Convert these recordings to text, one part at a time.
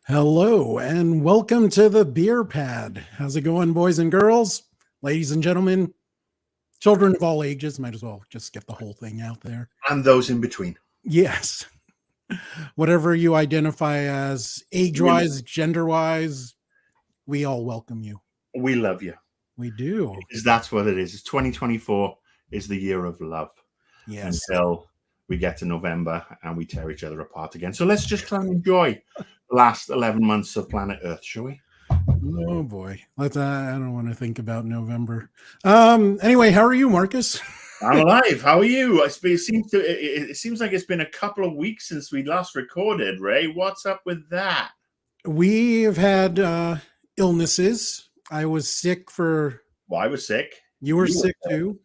Hello and welcome to the BeeRPad. How's it going, boys and girls, ladies and gentlemen, children of all ages? Might as well just get the whole thing out there. And those in between. Yes. Whatever you identify as age-wise, gender-wise, we all welcome you. We love you. We do. Because that's what it is. It's 2024 is the year of love. Yes. Until we get to November and we tear each other apart again. So let's just try and enjoy the last 11 months of planet Earth, shall we? Oh boy. I don't want to think about November. Anyway, how are you, Marcus? I'm alive. How are you? It seems like it's been a couple of weeks since we last recorded, Ray. What's up with that? We've had illnesses. I was sick for... Well, I was sick. You were sick too?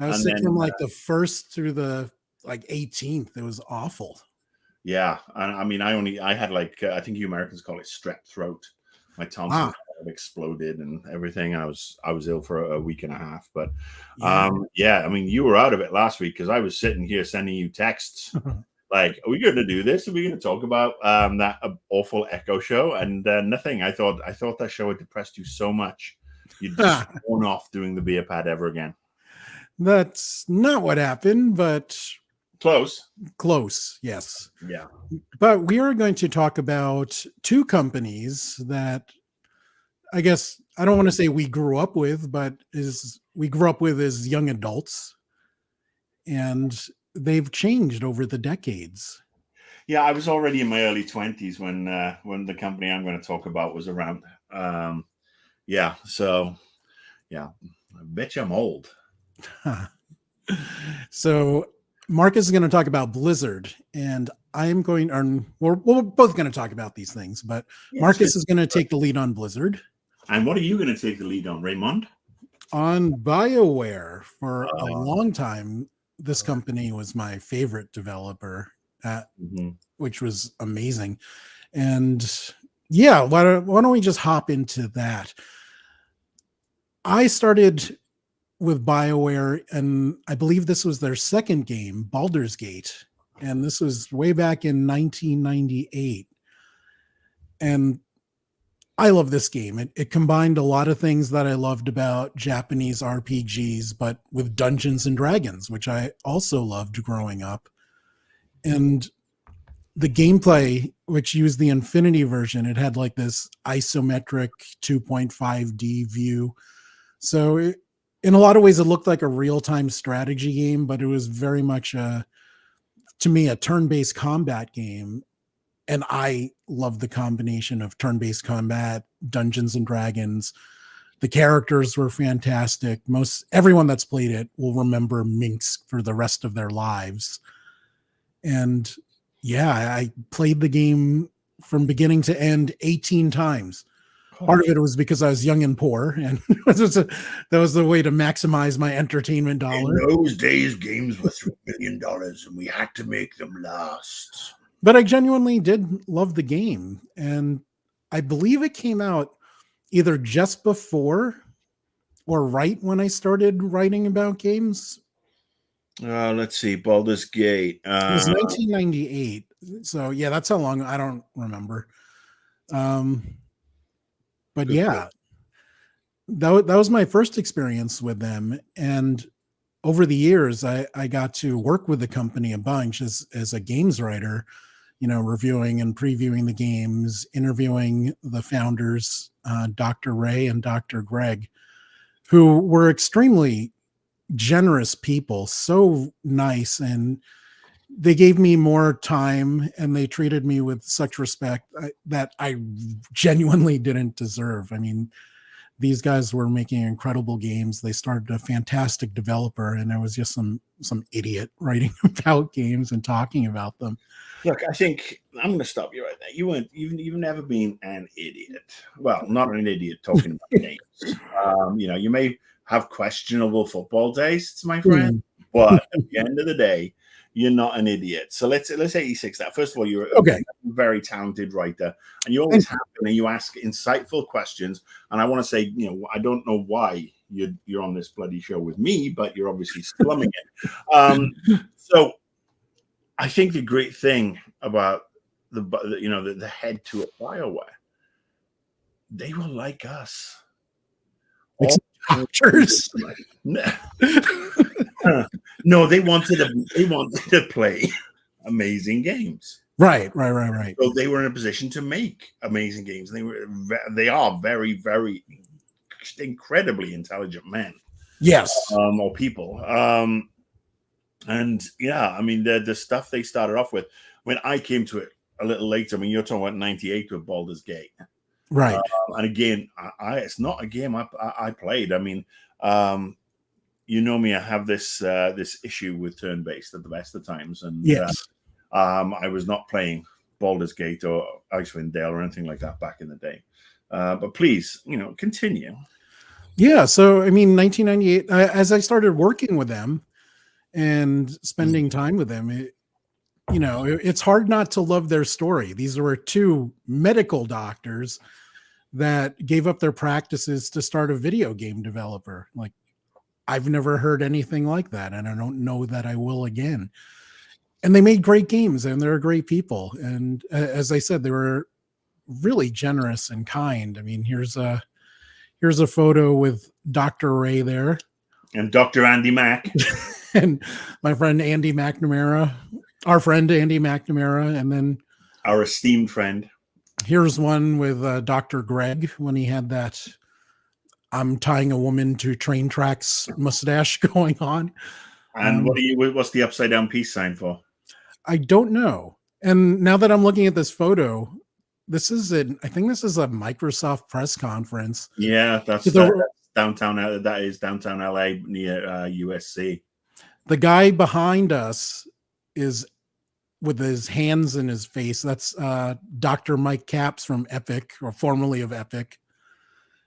I was sick from like the 1st through the 18th. It was awful. Yeah. I mean, I had like, I think you Americans call it strep throat. My tonsils exploded and everything. I was ill for a week and a half, but yeah, I mean, you were out of it last week because I was sitting here sending you texts like, are we going to do this? Are we going to talk about that awful Echo show? And nothing. I thought that show had depressed you so much you'd just gone off doing the BeeRPad ever again. That's not what happened, but close. Yes. Yeah. But we are going to talk about two companies that I guess I don't want to say we grew up with, but we grew up with as young adults, and they've changed over the decades. Yeah, I was already in my early 20s when the company I'm going to talk about was around. So I bet you I'm old. So Marcus is going to talk about Blizzard, and I'm going, we're both going to talk about these things, but Marcus is going to take the lead on Blizzard. And what are you going to take the lead on, Raymond? On BioWare. For a long time, this company was my favorite developer, which was amazing. And yeah, why don't we just hop into that? I started with BioWare, and I believe this was their second game, Baldur's Gate, and this was way back in 1998. And I love this game. It combined a lot of things that I loved about Japanese RPGs, but with Dungeons and Dragons, which I also loved growing up. And the gameplay, which used the Infinity version, it had like this isometric 2.5D view. So in a lot of ways, it looked like a real-time strategy game, but it was very much, to me, a turn-based combat game. And I love the combination of turn-based combat, Dungeons and Dragons. The characters were fantastic. Everyone that's played it will remember Minx for the rest of their lives. And yeah, I played the game from beginning to end 18 times. Part of it was because I was young and poor, and that was the way to maximize my entertainment dollar. In those days, games were $3 million, and we had to make them last. But I genuinely did love the game, and I believe it came out either just before or right when I started writing about games. Let's see, Baldur's Gate. It was 1998. So yeah, that's how long. I don't remember. But yeah, that was my first experience with them. And over the years, I got to work with the company a bunch as a games writer, reviewing and previewing the games, interviewing the founders, Dr. Ray and Dr. Greg, who were extremely generous people, so nice. And they gave me more time, and they treated me with such respect that I genuinely didn't deserve. I mean, these guys were making incredible games. They started a fantastic developer, and I was just some idiot writing about games and talking about them. Look, I think I'm going to stop you right there. You've never been an idiot. Well, not an idiot talking about games. You may have questionable football tastes, my friend, but at the end of the day, you're not an idiot. So let's 86 that. First of all, you're a very talented writer, and you always have been, and you ask insightful questions. And I want to say, I don't know why you're on this bloody show with me, but you're obviously slumming it. So I think the great thing about the head to a BioWare. They were like us. Like doctors. No, they wanted to play amazing games. Right. So they were in a position to make amazing games. They are very, very incredibly intelligent men. Yes. Or people. And yeah, I mean the stuff they started off with. When I came to it a little later, I mean, you're talking about 98 with Baldur's Gate. Right. And again, it's not a game I played. I mean, you know me, I have this issue with turn-based at the best of times. And yes. I was not playing Baldur's Gate or Icewind Dale or anything like that back in the day. But please, continue. Yeah. So, I mean, 1998, as I started working with them and spending time with them, it's hard not to love their story. These were two medical doctors that gave up their practices to start a video game developer. Like, I've never heard anything like that, and I don't know that I will again. And they made great games, and they're great people. And as I said, they were really generous and kind. I mean, here's a photo with Dr. Ray there. And Dr. Andy Mack. And my friend Andy McNamara, our friend Andy McNamara, and then our esteemed friend. Here's one with Dr. Greg when he had that I'm tying a woman to train tracks mustache going on. And what's the upside down peace sign for? I don't know. And now that I'm looking at this photo, I think this is a Microsoft press conference. Yeah, that's downtown. That is downtown LA near USC. The guy behind us is with his hands in his face. That's Dr. Mike Capps from Epic, or formerly of Epic.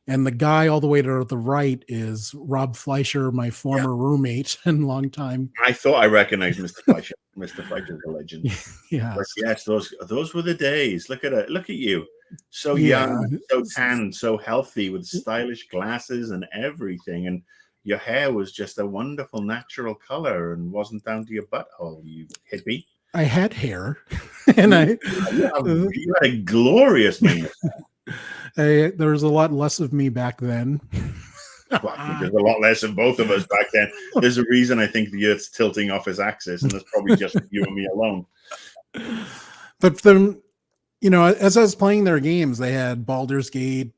And the guy all the way to the right is Rob Fleischer, my former roommate and longtime. I thought I recognized Mr. Fleischer. Mr. Fleischer's a legend. Yeah. Yes, those were the days. Look at you. So young, so tan, so healthy, with stylish glasses and everything. And your hair was just a wonderful natural color and wasn't down to your butthole, you hippie. I had hair, and you had a glorious man. There was a lot less of me back then. Well, there's a lot less of both of us back then. There's a reason I think the Earth's tilting off its axis, and there's probably just you and me alone. But then, as I was playing their games, they had Baldur's Gate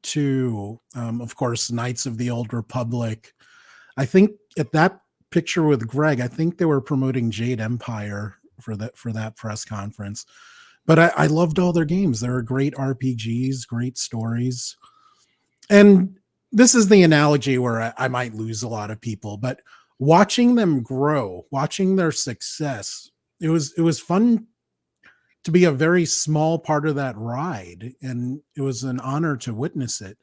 2, of course, Knights of the Old Republic. I think at that picture with Greg, I think they were promoting Jade Empire for that press conference. But I loved all their games. They were great RPGs, great stories. And this is the analogy where I might lose a lot of people, but watching them grow, watching their success, it was fun to be a very small part of that ride. And it was an honor to witness it.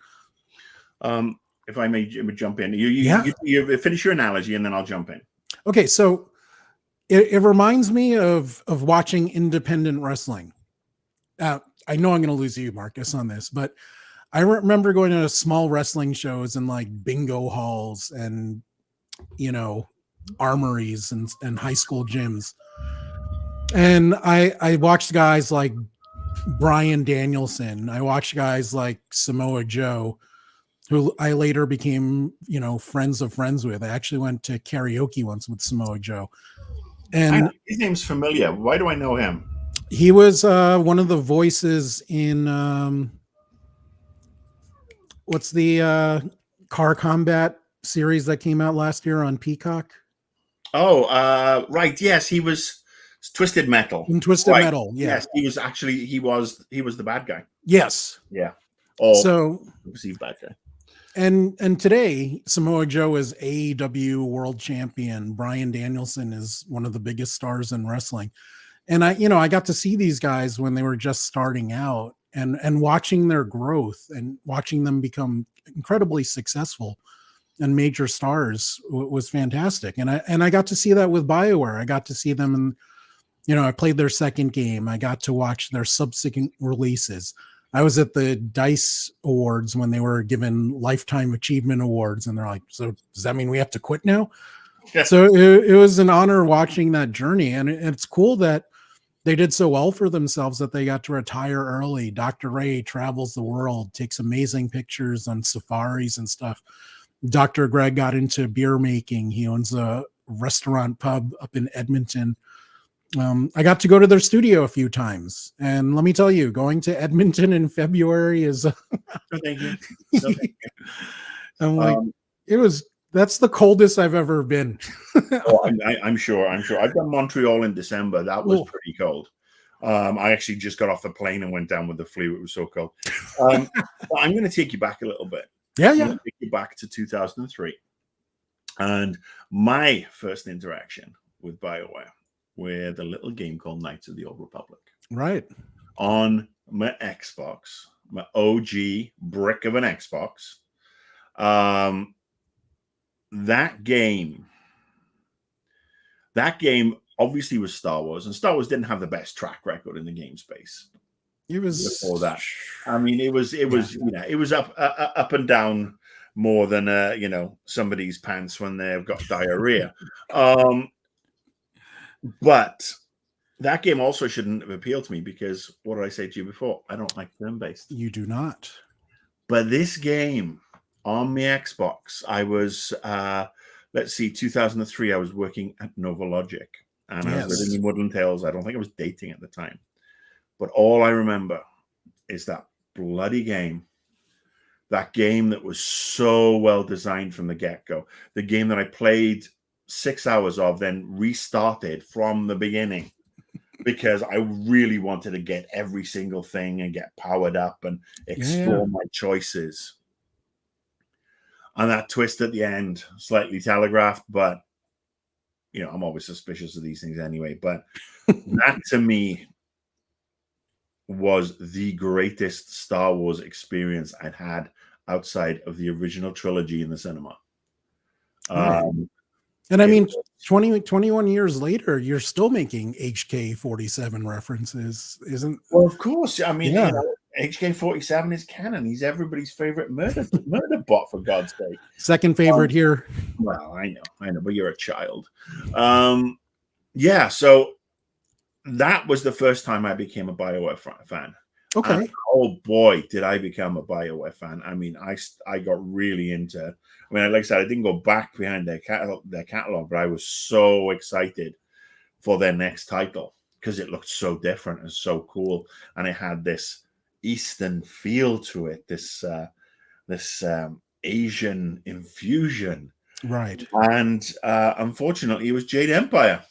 If I may jump in, you finish your analogy and then I'll jump in. Okay, so it reminds me of watching independent wrestling. I know I'm going to lose you, Marcus, on this, but I remember going to small wrestling shows and like bingo halls and armories and high school gyms, and I watched guys like Bryan Danielson. I watched guys like Samoa Joe, who I later became, friends of friends with. I actually went to karaoke once with Samoa Joe. And his name's familiar. Why do I know him? He was one of the voices in what's the car combat series that came out last year on Peacock? Oh, right. Yes, he was Twisted Metal. In Twisted Metal, yeah. Yes, he was the bad guy. Yes. Yeah. So was he bad guy? And today, Samoa Joe is AEW world champion. Bryan Danielson is one of the biggest stars in wrestling. And I got to see these guys when they were just starting out and watching their growth and watching them become incredibly successful and major stars was fantastic. And I got to see that with BioWare. I got to see them and, I played their second game. I got to watch their subsequent releases. I was at the DICE Awards when they were given Lifetime Achievement Awards, and they're like, so does that mean we have to quit now? Yeah. So it was an honor watching that journey. And it's cool that, they did so well for themselves that they got to retire early. Dr. Ray travels the world, takes amazing pictures on safaris and stuff. Dr. Greg got into beer making. He owns a restaurant pub up in Edmonton. I got to go to their studio a few times, and let me tell you, going to Edmonton in February is No, thank you. No, thank you. I'm like, that's the coldest I've ever been. I'm sure. I've done Montreal in December. That was pretty cold. I actually just got off the plane and went down with the flu. It was so cold. But I'm going to take you back a little bit. Yeah. Take you back to 2003. And my first interaction with BioWare with a little game called Knights of the Old Republic. Right. On my Xbox, my OG brick of an Xbox. That game obviously was Star Wars, and Star Wars didn't have the best track record in the game space. It was before that. I mean, it was it was up and down more than somebody's pants when they've got diarrhea. But that game also shouldn't have appealed to me because what did I say to you before? I don't like turn-based. You do not. But this game on my Xbox, I was 2003. I was working at Nova Logic, and I was living in Woodland Hills. I don't think I was dating at the time, but all I remember is that bloody game. That game that was so well designed from the get-go. The game that I played 6 hours of, then restarted from the beginning because I really wanted to get every single thing and get powered up and explore my choices. And that twist at the end, slightly telegraphed, but I'm always suspicious of these things anyway. But that to me was the greatest Star Wars experience I'd had outside of the original trilogy in the cinema. And I mean, 21 years later, you're still making HK-47 references, isn't? Well, of course. I mean, HK-47 is canon. He's everybody's favorite murder bot, for God's sake. Second favorite here. Well, I know, but you're a child. So that was the first time I became a BioWare fan. Okay. And, oh boy, did I become a BioWare fan. I mean, I got really into. I mean, like I said, I didn't go back behind their catalog, but I was so excited for their next title because it looked so different and so cool, and it had this Eastern feel to it, this Asian infusion, right? And unfortunately, it was Jade Empire,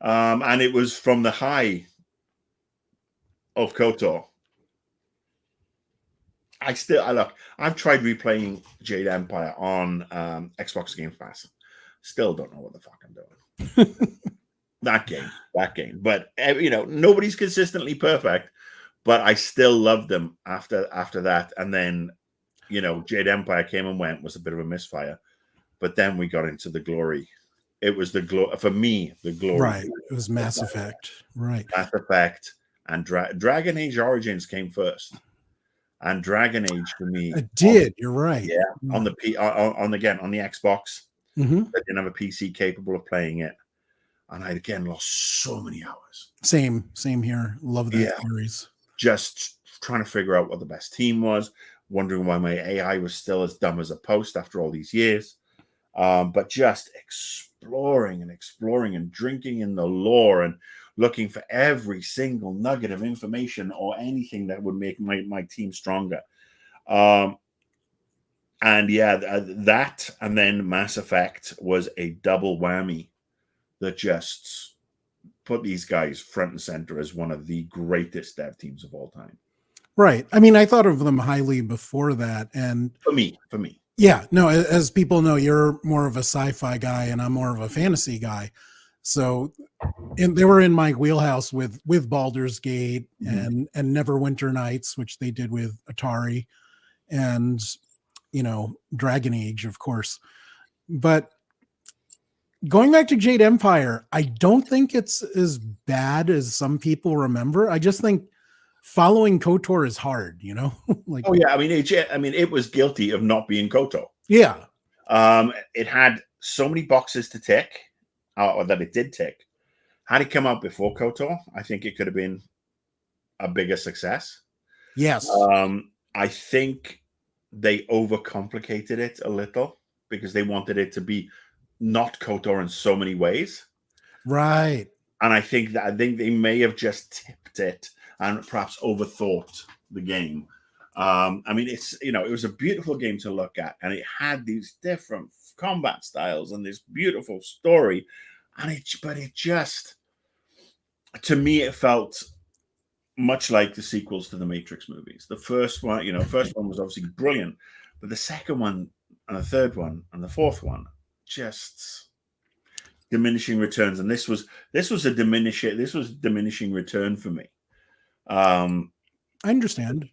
and it was from the high of KOTOR. I've tried replaying Jade Empire on Xbox Game Pass. Still don't know what the fuck I'm doing. that game. But nobody's consistently perfect. But I still loved them after that. And then, Jade Empire came and went, was a bit of a misfire. But then we got into the glory. It was the glory for me. The glory, right? It was Mass Effect, right? Mass Effect and Dragon Age Origins came first. And Dragon Age for me, it did. You're right. Yeah, on the Xbox, I didn't have a PC capable of playing it, and I again lost so many hours. Same here. Love that series. Just trying to figure out what the best team was, wondering why my AI was still as dumb as a post after all these years, but just exploring and drinking in the lore and looking for every single nugget of information or anything that would make my team stronger. That and then Mass Effect was a double whammy that just put these guys front and center as one of the greatest dev teams of all time. Right. I mean, I thought of them highly before that. And for me. Yeah, no, as people know, you're more of a sci-fi guy and I'm more of a fantasy guy. So they were in my wheelhouse with Baldur's Gate and Neverwinter Nights, which they did with Atari, and Dragon Age, of course. But going back to Jade Empire, I don't think it's as bad as some people remember. I just think following KOTOR is hard, like, oh yeah, I mean it was guilty of not being KOTOR. Yeah. It had so many boxes to tick, or that it did tick. Had it come out before KOTOR, I think it could have been a bigger success. Yes. I think they overcomplicated it a little because they wanted it to be not KOTOR in so many ways. Right. And I think they may have just tipped it and perhaps overthought the game. I mean, it was a beautiful game to look at, and it had these different combat styles and this beautiful story, but it just, to me, it felt much like the sequels to the Matrix movies. The first one, first one was obviously brilliant, but the second one and the third one and the fourth one just diminishing returns. And this was diminishing return for me. I understand.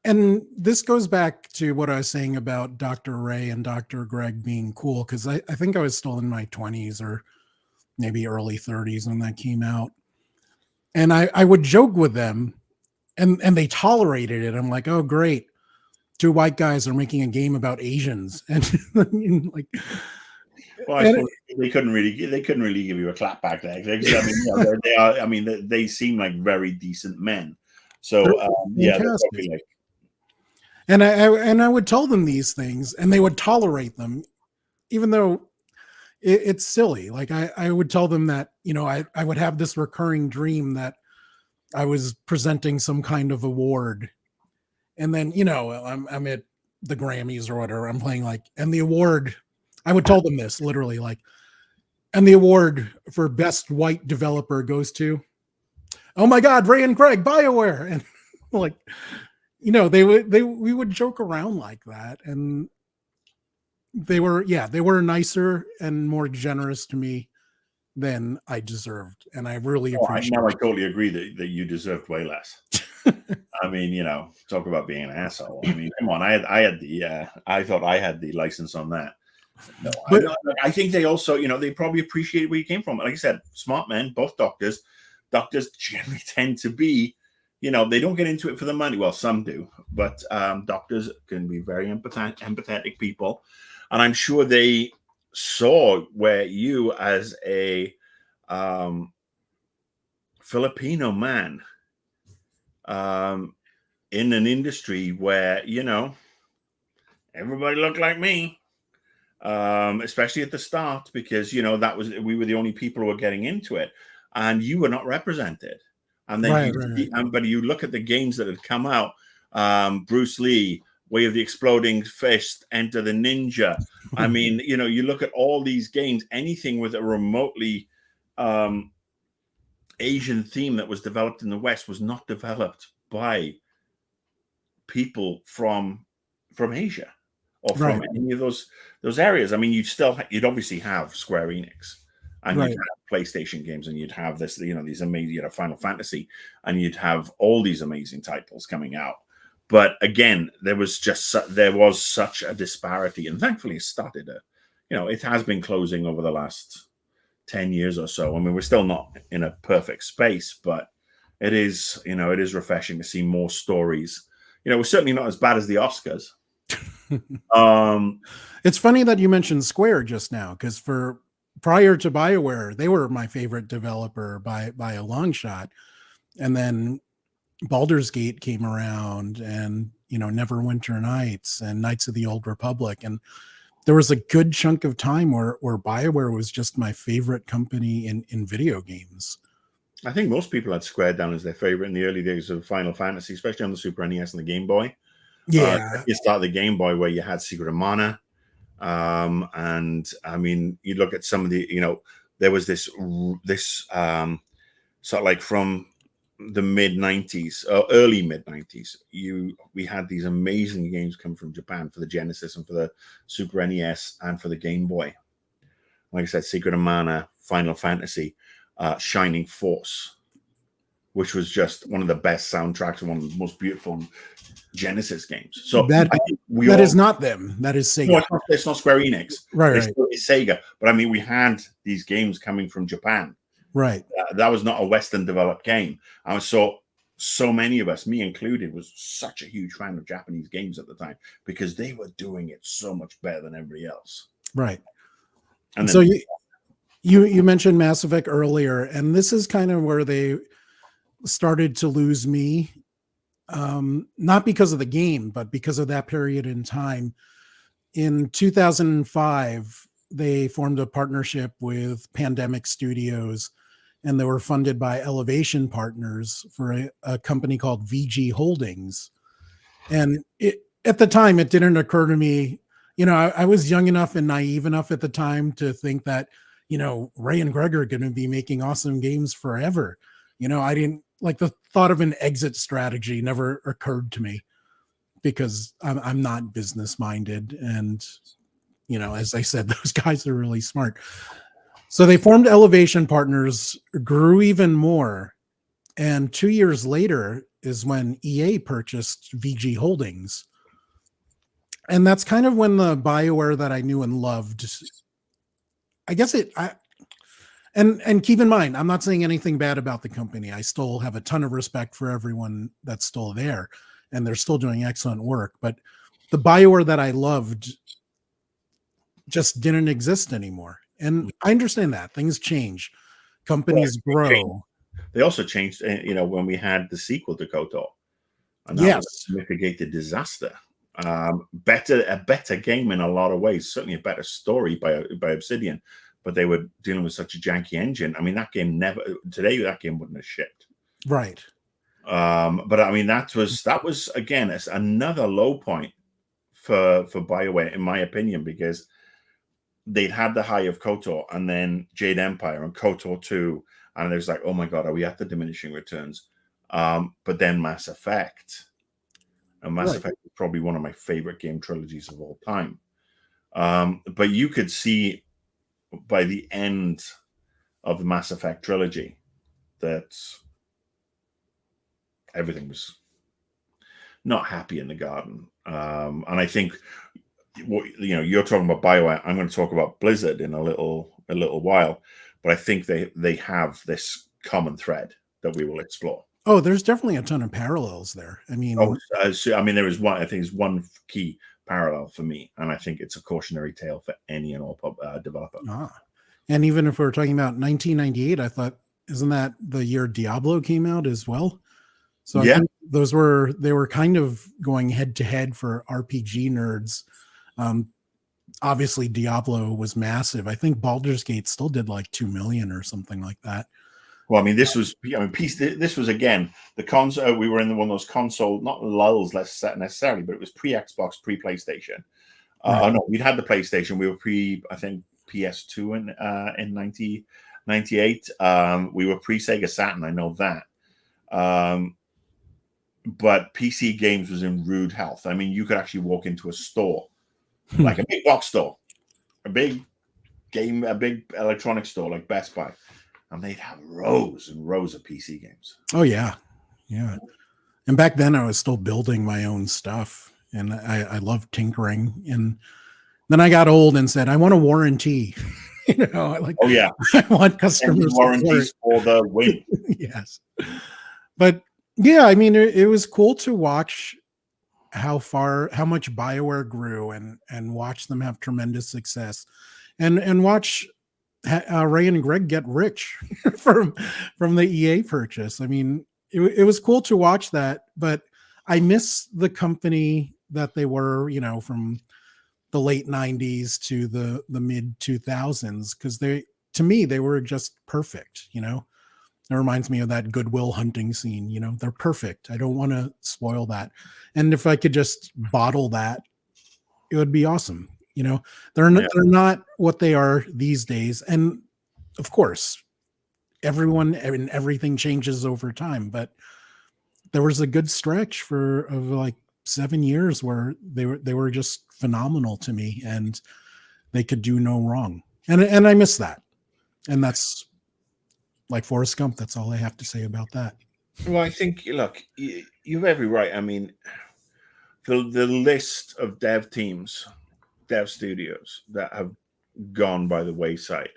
And this goes back to what I was saying about Dr. Ray and Dr. Greg being cool, because I think I was still in my 20s or maybe early 30s when that came out. And I would joke with them, and they tolerated it. I'm like, oh, great. Two white guys are making a game about Asians. And like, well, I suppose they couldn't really give you a clap back there. I mean, they seem like very decent men. So yeah, like... and I would tell them these things, and they would tolerate them, even though it's silly. Like I would tell them that, I would have this recurring dream that I was presenting some kind of award, and then I'm at the Grammys or whatever. I'm playing and the award. I would tell them this literally, and the award for best white developer goes to, oh my God, Ray and Craig, BioWare, and we would joke around like that, and they were nicer and more generous to me than I deserved, and I really appreciate it. I totally agree that you deserved way less. I mean, talk about being an asshole. I mean, come on, I thought I had the license on that. No, but I think they also, they probably appreciate where you came from. Like I said, smart men, both doctors. Doctors generally tend to be, they don't get into it for the money. Well, some do, but doctors can be very empathetic people. And I'm sure they saw where you, as a Filipino man, in an industry where, everybody looked like me, especially at the start, because, we were the only people who were getting into it, and you were not represented. And then but you look at the games that had come out, Bruce Lee, Way of the Exploding Fist, Enter the Ninja. I mean, you look at all these games, anything with a remotely Asian theme that was developed in the West was not developed by people from Asia or from any of those areas. I mean, you'd obviously have Square Enix, and you'd have PlayStation games, and you'd have this, these amazing, Final Fantasy, and you'd have all these amazing titles coming out. But again, there was such a disparity, and thankfully it started it has been closing over the last 10 years or so. I mean, we're still not in a perfect space, but it is refreshing to see more stories. We're certainly not as bad as the Oscars. It's funny that you mentioned Square just now, because prior to BioWare, they were my favorite developer by a long shot. And then Baldur's Gate came around, and Neverwinter Nights and Knights of the Old Republic, and there was a good chunk of time where BioWare was just my favorite company in video games. I think most people had Square down as their favorite in the early days of Final Fantasy, especially on the Super NES and the Game Boy. Yeah, you start the Game Boy where you had Secret of Mana, and I mean, you look at some of the, there was this sort of like from the mid 90s, early mid 90s, we had these amazing games come from Japan for the Genesis and for the Super NES and for the Game Boy. Like I said, Secret of Mana, Final Fantasy, Shining Force, which was just one of the best soundtracks and one of the most beautiful Genesis games. So that is not them. That is Sega. No, it's not Square Enix. Right. It's Sega. But I mean, we had these games coming from Japan. Right. That was not a Western developed game. And so many of us, me included, was such a huge fan of Japanese games at the time because they were doing it so much better than everybody else. Right. And so You mentioned Mass Effect earlier, and this is kind of where they started to lose me. Not because of the game, but because of that period in time. In 2005, they formed a partnership with Pandemic Studios, and they were funded by Elevation Partners for a company called VG Holdings. And at the time, it didn't occur to me, I was young enough and naive enough at the time to think that, Ray and Greg are going to be making awesome games forever. I didn't like the thought of an exit strategy never occurred to me because I'm not business minded. And, as I said, those guys are really smart. So they formed Elevation Partners, grew even more. And 2 years later is when EA purchased VG Holdings. And that's kind of when the BioWare that I knew and loved, I guess and keep in mind, I'm not saying anything bad about the company. I still have a ton of respect for everyone that's still there, and they're still doing excellent work. But the BioWare that I loved just didn't exist anymore. And I understand that things change, companies grow. They also changed, when we had the sequel to KOTOR, and that was to mitigate the disaster. A better game in a lot of ways, certainly a better story by Obsidian, but they were dealing with such a janky engine. I mean, that game that game wouldn't have shipped. Right. But I mean, that was again another low point for BioWare, in my opinion, because they'd had the high of KOTOR and then Jade Empire and KOTOR 2, and it was like, oh my god, are we at the diminishing returns? But then Mass Effect, and Mass Effect is probably one of my favorite game trilogies of all time. But you could see by the end of the Mass Effect trilogy that everything was not happy in the garden. And I think you're talking about BioWare. I'm going to talk about Blizzard in a little while, but I think they have this common thread that we will explore. Oh, there's definitely a ton of parallels there. I mean, there is one. I think there's one key parallel for me, and I think it's a cautionary tale for any and all developer. And even if we're talking about 1998, I thought, isn't that the year Diablo came out as well? So I think they were kind of going head to head for RPG nerds. Obviously Diablo was massive. I think Baldur's Gate still did like 2 million or something like that. Well, I mean, this was again the console. We were in one of those console, not lulls necessarily, but it was pre-Xbox, pre-PlayStation. Oh no, we'd had the PlayStation. We were I think PS2 in 1998. We were pre-Sega Saturn. I know that. But PC games was in rude health. I mean, you could actually walk into a store, like a big box store, a big electronics store like Best Buy, and they'd have rows and rows of PC games. Oh yeah. And back then I was still building my own stuff, and I loved tinkering. And then I got old and said, I want a warranty. I want customers warranties for the win. Yes. But yeah, I mean, it was cool to watch how much BioWare grew and watch them have tremendous success, and watch Ray and Greg get rich from the EA purchase. I mean, it was cool to watch that, but I miss the company that they were, from the late 90s to the mid 2000s, because to me they were just perfect. It reminds me of that Goodwill Hunting scene. They're perfect. I don't want to spoil that. And if I could just bottle that, it would be awesome. They're not what they are these days. And of course, everyone and everything changes over time. But there was a good stretch of like 7 years where they were just phenomenal to me, and they could do no wrong. And I miss that. And that's like Forrest Gump. That's all I have to say about that. Well, I think, look, you have every right. I mean, the list of dev studios that have gone by the wayside,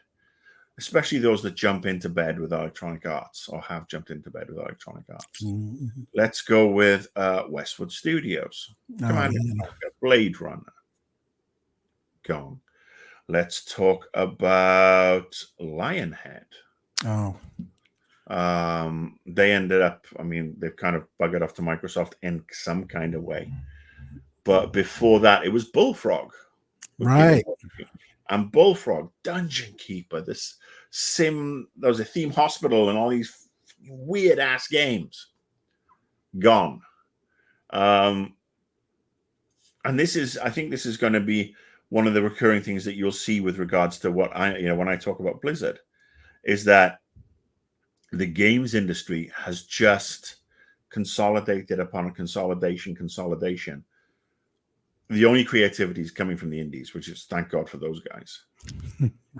especially those that jump into bed with Electronic Arts or have jumped into bed with Electronic Arts. Mm-hmm. Let's go with Westwood Studios. Blade Runner. Gone. Let's talk about Lionhead. Oh. They ended up, I mean, they've kind of buggered off to Microsoft in some kind of way. But before that, it was Bullfrog. Right. And Bullfrog, Dungeon Keeper, this sim, there was a theme hospital and all these weird ass games. Gone. And this is, I think this is going to be one of the recurring things that you'll see with regards to what when I talk about Blizzard, is that the games industry has just consolidated upon consolidation. The only creativity is coming from the indies, which is thank God for those guys.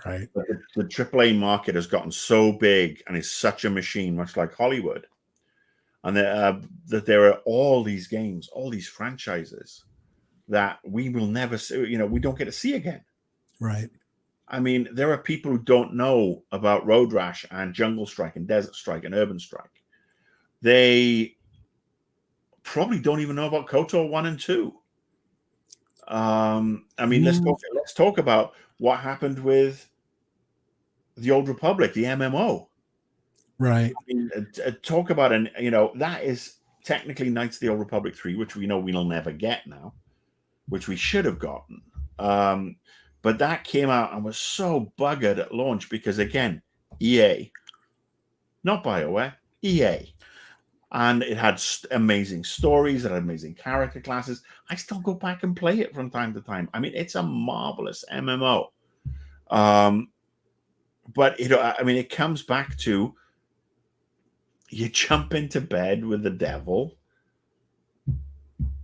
Right. But the AAA market has gotten so big and is such a machine, much like Hollywood, and that there are all these games, all these franchises that we will never see, we don't get to see again. Right. I mean, there are people who don't know about Road Rash and Jungle Strike and Desert Strike and Urban Strike. They probably don't even know about KOTOR 1 and 2. I mean, let's talk about what happened with the Old Republic, the MMO. Right. I mean, talk about that is technically Knights of the Old Republic 3, which we know we'll never get now, which we should have gotten. But that came out and was so buggered at launch because, again, EA, not BioWare, EA. And it had amazing stories, it had amazing character classes. I still go back and play it from time to time. I mean, it's a marvelous MMO. But it comes back to you jump into bed with the devil,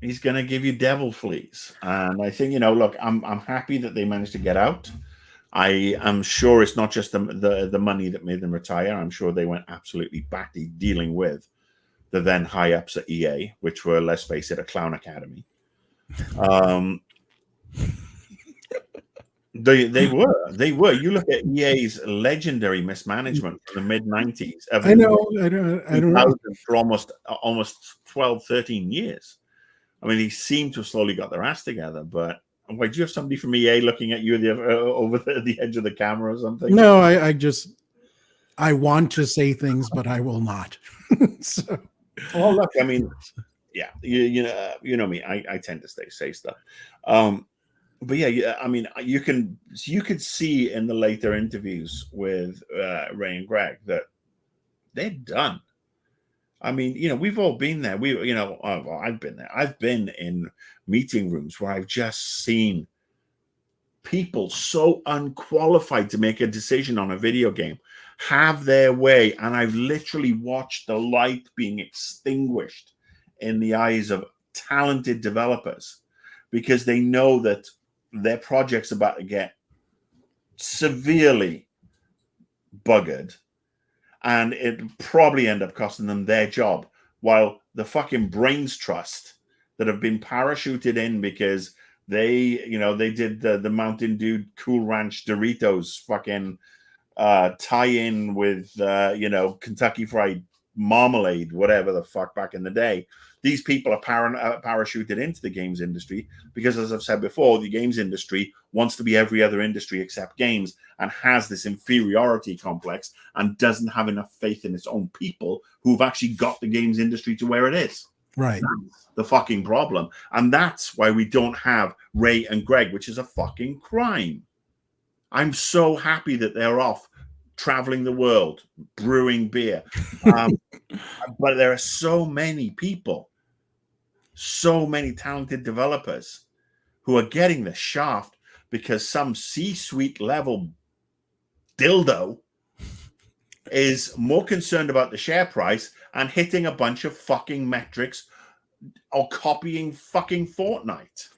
he's going to give you devil fleas. And I think, look, I'm happy that they managed to get out. I am sure it's not just the money that made them retire. I'm sure they went absolutely batty dealing with the then high ups at EA, which were, let's face it, a clown academy. They were. You look at EA's legendary mismanagement from the mid 90s. I don't know. For almost 12, 13 years. I mean, they seem to have slowly got their ass together, but wait, do you have somebody from EA looking at you over the edge of the camera or something? No, I want to say things, but I will not. So. Well, look, I mean, yeah, you know me. I tend to say stuff. But yeah, I mean, you could see in the later interviews with Ray and Greg that they're done. I mean, we've all been there. I've been there. I've been in meeting rooms where I've just seen people so unqualified to make a decision on a video game have their way, and I've literally watched the light being extinguished in the eyes of talented developers because they know that their project's about to get severely buggered, and it probably end up costing them their job, while the fucking brains trust that have been parachuted in because they did the Mountain Dew Cool Ranch Doritos fucking tie-in with Kentucky Fried Marmalade, whatever the fuck, back in the day. These people are parachuted into the games industry because, as I've said before, the games industry wants to be every other industry except games and has this inferiority complex and doesn't have enough faith in its own people who've actually got the games industry to where it is. Right. That's the fucking problem. And that's why we don't have Ray and Greg, which is a fucking crime. I'm so happy that they're off traveling the world, brewing beer. But there are so many people, so many talented developers who are getting the shaft because some C-suite level dildo is more concerned about the share price and hitting a bunch of fucking metrics or copying fucking Fortnite.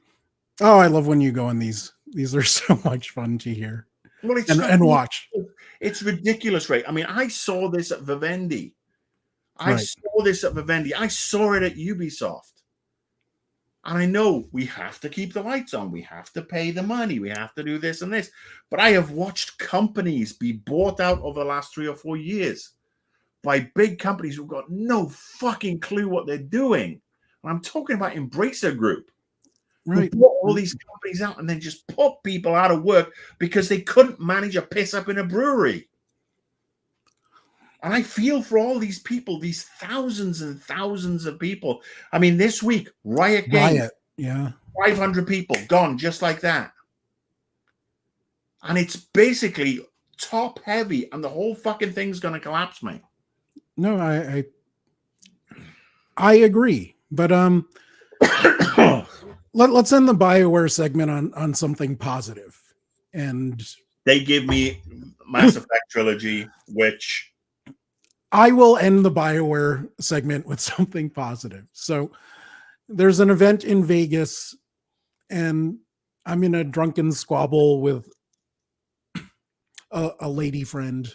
Oh, I love when you go on these. These are so much fun to hear. Well, it's and watch. It's ridiculous, right? I mean, I saw this at Vivendi. I saw it at Ubisoft. And I know we have to keep the lights on. We have to pay the money. We have to do this and this. But I have watched companies be bought out over the last 3 or 4 years by big companies who've got no fucking clue what they're doing. And I'm talking about Embracer Group. Right. Who bought all these companies out and then just put people out of work because they couldn't manage a piss up in a brewery. And I feel for all these people, these thousands and thousands of people. I mean, this week, Riot Games, yeah, 500 people gone just like that. And it's basically top heavy, and the whole fucking thing's going to collapse, mate. No, I agree, but let's end the BioWare segment on something positive. And they give me Mass Effect trilogy, which I will end the BioWare segment with something positive. So there's an event in Vegas, and I'm in a drunken squabble with a lady friend,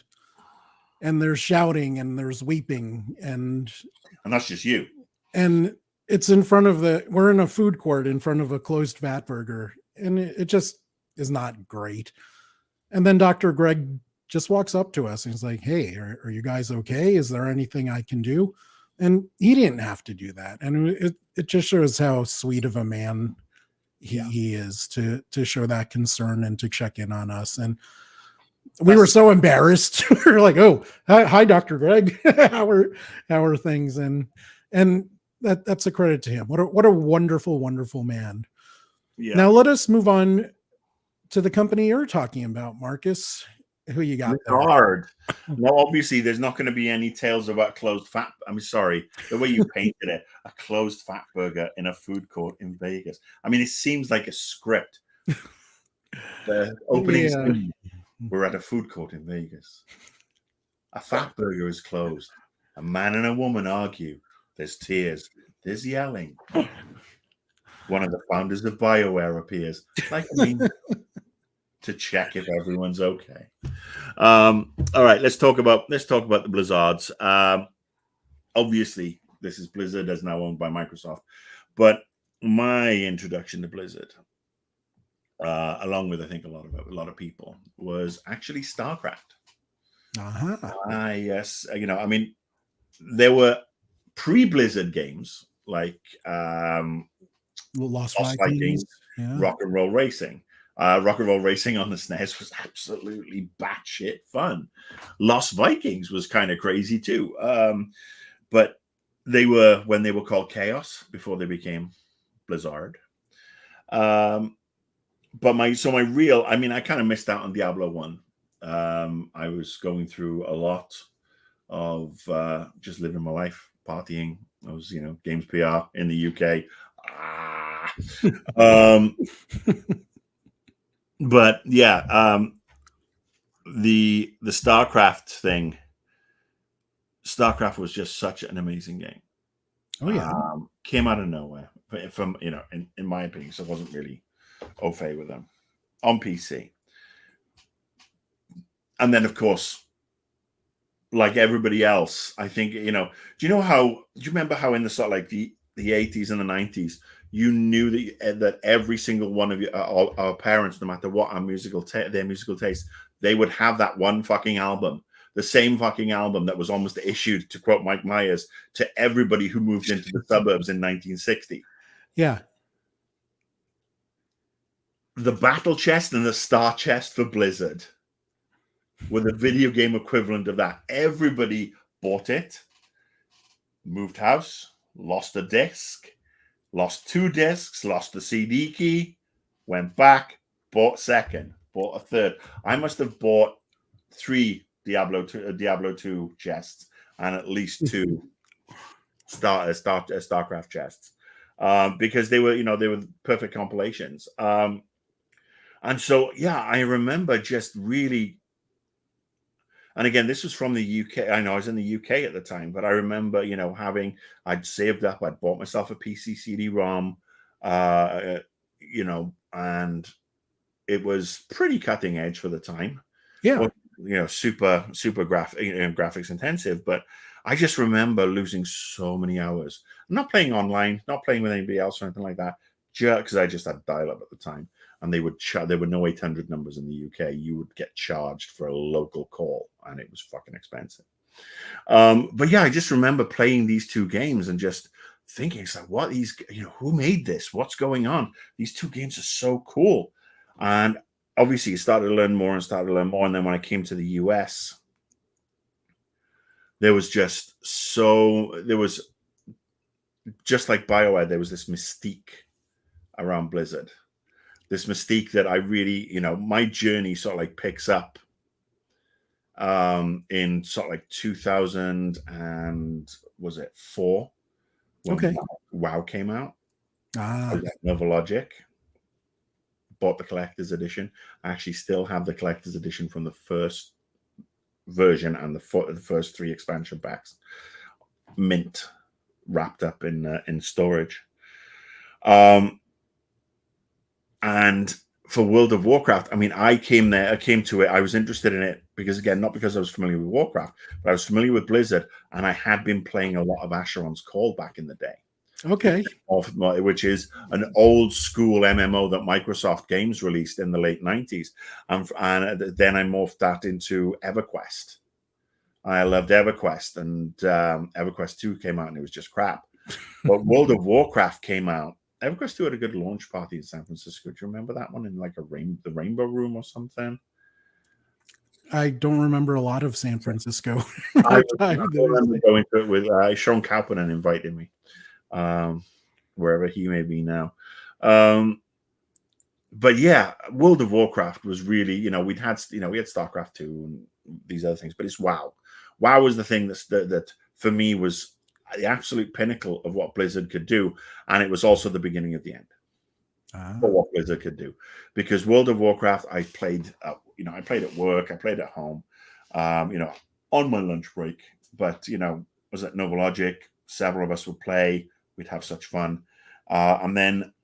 and there's shouting and there's weeping, and that's just you. And it's in front of we're in a food court in front of a closed fat burger, and it just is not great. And then Dr. Greg just walks up to us and he's like, "Hey, are you guys okay? Is there anything I can do?" And he didn't have to do that. And it just shows how sweet of a man he is to show that concern and to check in on us. And we were so embarrassed. We were like, "Oh, hi, Dr. Greg. how are things?" And that's a credit to him. What a wonderful, wonderful man. Yeah. Now let us move on to the company you're talking about, Marcus. Who you got? Hard. No, obviously there's not going to be any tales about closed fat. I'm sorry, the way you painted it, a closed fat burger in a food court in Vegas. I mean, it seems like a script. The opening scene, we're at a food court in Vegas. A fat burger is closed. A man and a woman argue. There's tears. There's yelling. One of the founders of BioWare appears. Like, I mean, to check if everyone's okay. All right, let's talk about the Blizzards. Obviously, this is Blizzard, as now owned by Microsoft. But my introduction to Blizzard, along with I think a lot of people, was actually StarCraft. Yes, I mean, there were pre-Blizzard games like Lost Vikings, Rock and Roll Racing. Rock and Roll Racing on the SNES was absolutely batshit fun. Lost Vikings was kind of crazy too. But they were when they were called Chaos before they became Blizzard. But I kind of missed out on Diablo 1. I was going through a lot of just living my life, partying. I was, games PR in the UK. But yeah, the StarCraft thing. StarCraft was just such an amazing game. Oh yeah, came out of nowhere. From in my opinion, so I wasn't really au fait with them on PC. And then, of course, like everybody else, I think do you remember how in the sort of like the 80s and the 90s, you knew that every single one of our parents, no matter what their musical taste, they would have that one fucking album, the same fucking album that was almost issued, to quote Mike Myers, to everybody who moved into the suburbs in 1960. Yeah. The battle chest and the star chest for Blizzard were the video game equivalent of that. Everybody bought it, moved house, lost a disc, lost 2 discs, lost the CD key, went back, bought second, bought a third. I must have bought 3 Diablo 2 chests and at least 2 StarCraft chests, because they were perfect compilations. And so, yeah, I remember just really. And again, this was from the UK. I know I was in the UK at the time, but I remember, I'd saved up, I'd bought myself a PC CD-ROM, and it was pretty cutting edge for the time. Yeah. Super graphics intensive, but I just remember losing so many hours. I'm not playing online, not playing with anybody else or anything like that, just because I just had dial-up at the time. And there were no 800 numbers in the UK. You would get charged for a local call, and it was fucking expensive. But yeah, I just remember playing these 2 games and just thinking, it's like, what these, who made this? What's going on? These two games are so cool. And obviously, you started to learn more. And then when I came to the US, there was just like BioWare, there was this mystique around Blizzard. This mystique that I really, my journey sort of like picks up in sort of like 2000 and was it 4 when Okay. WoW came out. Ah. I was at Novalogic, bought the collector's edition. I actually still have the collector's edition from the first version and the first 3 expansion packs, mint, wrapped up in storage. And for World of Warcraft, I mean, I came to it. I was interested in it because, again, not because I was familiar with Warcraft, but I was familiar with Blizzard, and I had been playing a lot of Asheron's Call back in the day. Okay. Which is an old school MMO that Microsoft Games released in the late 90s. And then I morphed that into EverQuest. I loved EverQuest, and EverQuest 2 came out, and it was just crap. But World of Warcraft came out. EverQuest 2 had a good launch party in San Francisco. Do you remember that one, in like the Rainbow Room or something? I don't remember a lot of San Francisco. I remember going to it with Sean Kalpinen invited me, wherever he may be now. But yeah, World of Warcraft was really, we had StarCraft 2 and these other things, but it's WoW. WoW was the thing that for me was the absolute pinnacle of what Blizzard could do, and it was also the beginning of the end for what Blizzard could do. Because World of Warcraft, I played, I played at work, I played at home, on my lunch break. But was at Novalogic. Several of us would play. We'd have such fun, and then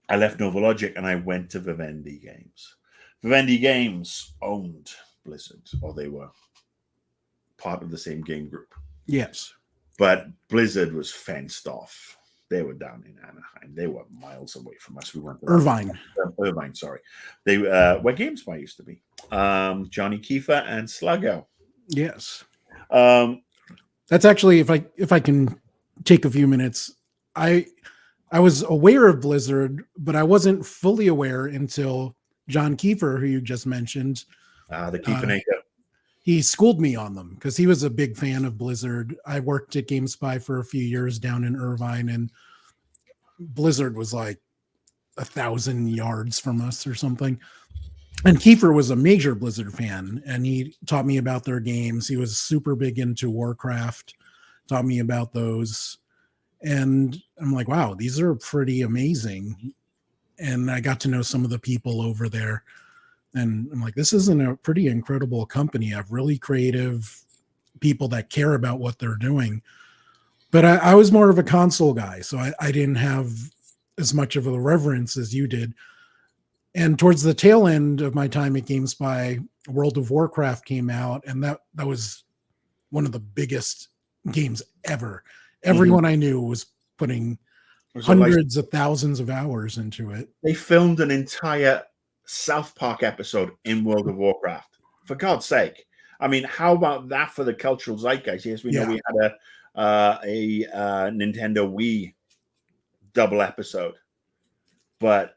I left Novalogic and I went to Vivendi Games. Vivendi Games owned Blizzard, or they were part of the same game group. Yes. But Blizzard was fenced off. They were down in Anaheim. They were miles away from us. We went to Irvine, sorry. They where GameSpy used to be. Johnny Kiefer and Sluggo. Yes. That's actually, if I can take a few minutes, I was aware of Blizzard, but I wasn't fully aware until John Kiefer, who you just mentioned. The Kiefer he schooled me on them because he was a big fan of Blizzard. I worked at GameSpy for a few years down in Irvine, and Blizzard was like 1,000 yards from us or something. And Kiefer was a major Blizzard fan, and he taught me about their games. He was super big into Warcraft, taught me about those. And I'm like, wow, these are pretty amazing. And I got to know some of the people over there. And I'm like, this is a pretty incredible company. I have really creative people that care about what they're doing. But I was more of a console guy, so I didn't have as much of a reverence as you did. And towards the tail end of my time at GameSpy, World of Warcraft came out, and that was one of the biggest games ever. Everyone I knew was putting hundreds of thousands of hours into it. They filmed an entire South Park episode in World of Warcraft. For God's sake. I mean, how about that for the cultural zeitgeist? Yes, we know we had a Nintendo Wii double episode. But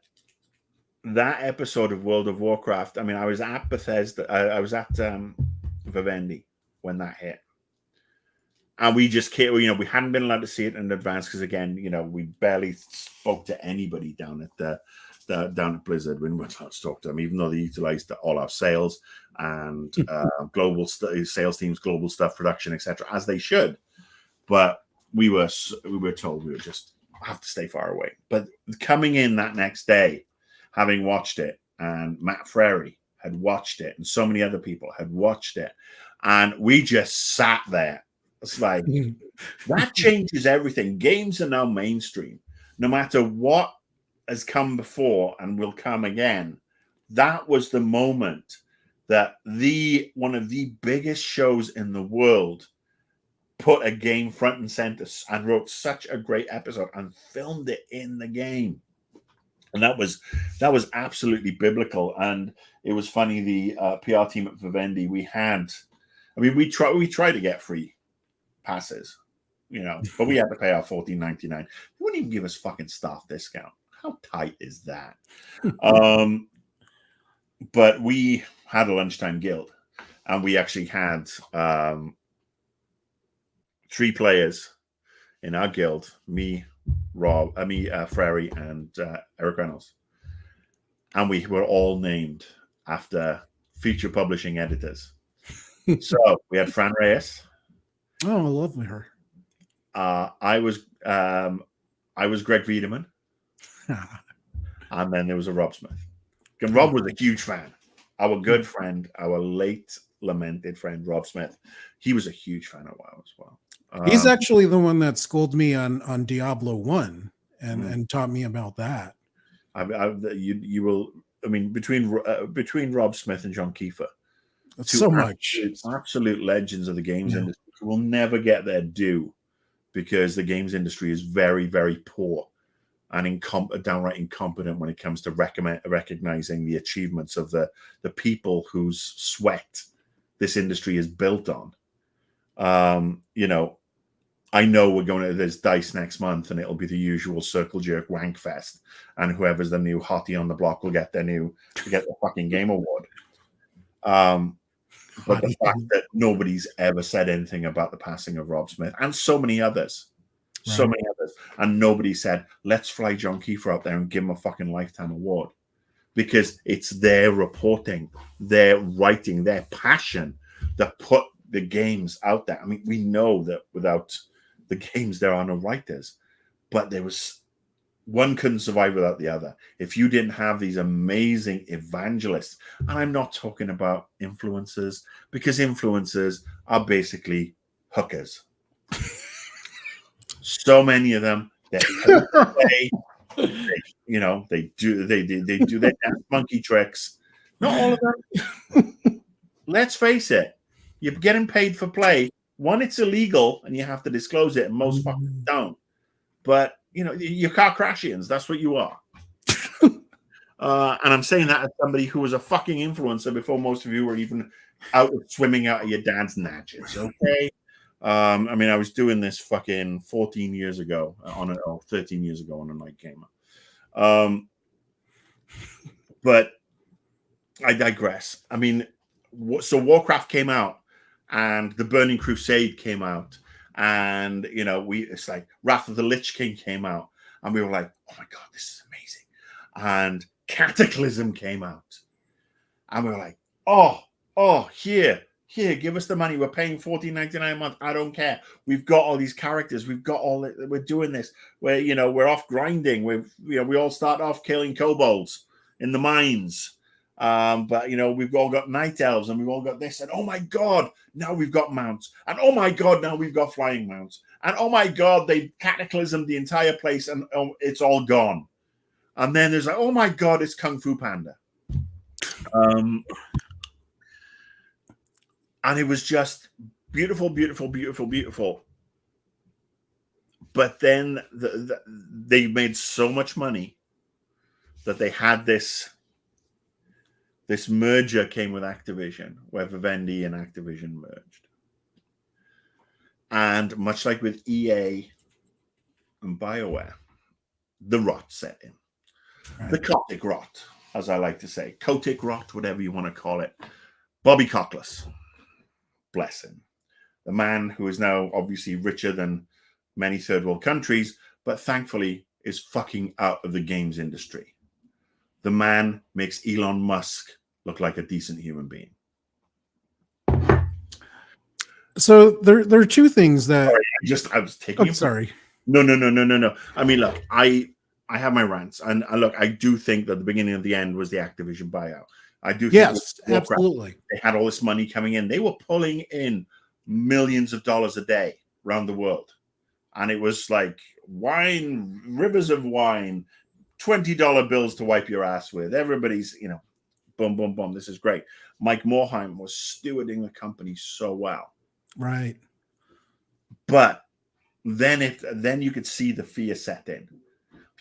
that episode of World of Warcraft, I mean, I was at Bethesda, I was at Vivendi when that hit. And we just can't, we hadn't been allowed to see it in advance because, again, we barely spoke to anybody down at Blizzard. We weren't allowed to talk to them, even though they utilized all our sales and global sales teams, global stuff, production, etc., as they should. But we were told we would just have to stay far away. But coming in that next day, having watched it, and Matt Frary had watched it, and so many other people had watched it, and we just sat there. It's like, that changes everything. Games are now mainstream. No matter what has come before and will come again, that was the moment that one of the biggest shows in the world put a game front and center and wrote such a great episode and filmed it in the game. And that was absolutely biblical. And it was funny, the PR team at Vivendi, we tried to get free passes you know, but we had to pay our $14.99. They wouldn't even give us fucking staff discount. How tight is that? But we had a lunchtime guild, and we actually had 3 players in our guild: me, Frary, and Eric Reynolds, and we were all named after feature publishing editors. So we had Fran Reyes. Oh, I love her. I was Greg Wiedemann, and then there was a Rob Smith. And Rob was a huge fan. Our good friend, our late lamented friend, Rob Smith, he was a huge fan of WoW as well. He's actually the one that schooled me on Diablo 1 and taught me about that. You will. I mean, between Rob Smith and John Kiefer, so much absolute legends of the games industry, who will never get their due because the games industry is very, very poor and downright incompetent when it comes to recognizing the achievements of the people whose sweat this industry is built on. You know, I know there's DICE next month, and it'll be the usual circle jerk wank fest, and whoever's the new hottie on the block will get the fucking game award. But the fact that nobody's ever said anything about the passing of Rob Smith and so many others, and nobody said, let's fly John Kiefer out there and give him a fucking lifetime award, because it's their reporting, their writing, their passion that put the games out there. I mean, we know that without the games, there are no writers, but one couldn't survive without the other. If you didn't have these amazing evangelists, and I'm not talking about influencers, because influencers are basically hookers. So many of them, they do their dance monkey tricks. Not all of them. Let's face it, you're getting paid for play. One, it's illegal and you have to disclose it, and most fuckers don't. But you know, you're car crashians. That's what you are. And I'm saying that as somebody who was a fucking influencer before most of you were even out swimming out of your dad's natches. Okay. I mean, I was doing this fucking 14 years ago 13 years ago on a night gamer. But I digress. I mean, so Warcraft came out, and the Burning Crusade came out, and you know, it's like Wrath of the Lich King came out, and we were like, oh my god, this is amazing. And Cataclysm came out, and we were like, here, give us the money. We're paying $14.99 a month. I don't care. We've got all these characters. We've got all. We're doing this. We're off grinding. We all start off killing kobolds in the mines. But we've all got night elves, and we've all got this, and oh my god, now we've got mounts, and oh my god, now we've got flying mounts, and oh my god, they cataclysmed the entire place, and it's all gone. And then there's like, oh my god, it's Kung Fu Panda. And it was just beautiful, beautiful, beautiful, beautiful. But then they made so much money that they had this merger came with Activision, where Vivendi and Activision merged. And much like with EA and BioWare, the rot set in. Right. The Kotick rot, as I like to say. Kotick rot, whatever you want to call it. Bobby Cockless. Bless him. The man who is now obviously richer than many third world countries, but thankfully is fucking out of the games industry. The man makes Elon Musk look like a decent human being. So there are two things that I was taking. Sorry. No. I mean, look, I have my rants, and look, I do think that the beginning of the end was the Activision buyout. I do think yes, absolutely. They had all this money coming in. They were pulling in millions of dollars a day around the world, and it was like wine, rivers of wine, $20 bills to wipe your ass with. Everybody's, boom, boom, boom. This is great. Mike Morhaime was stewarding the company so well. Right. But then you could see the fear set in.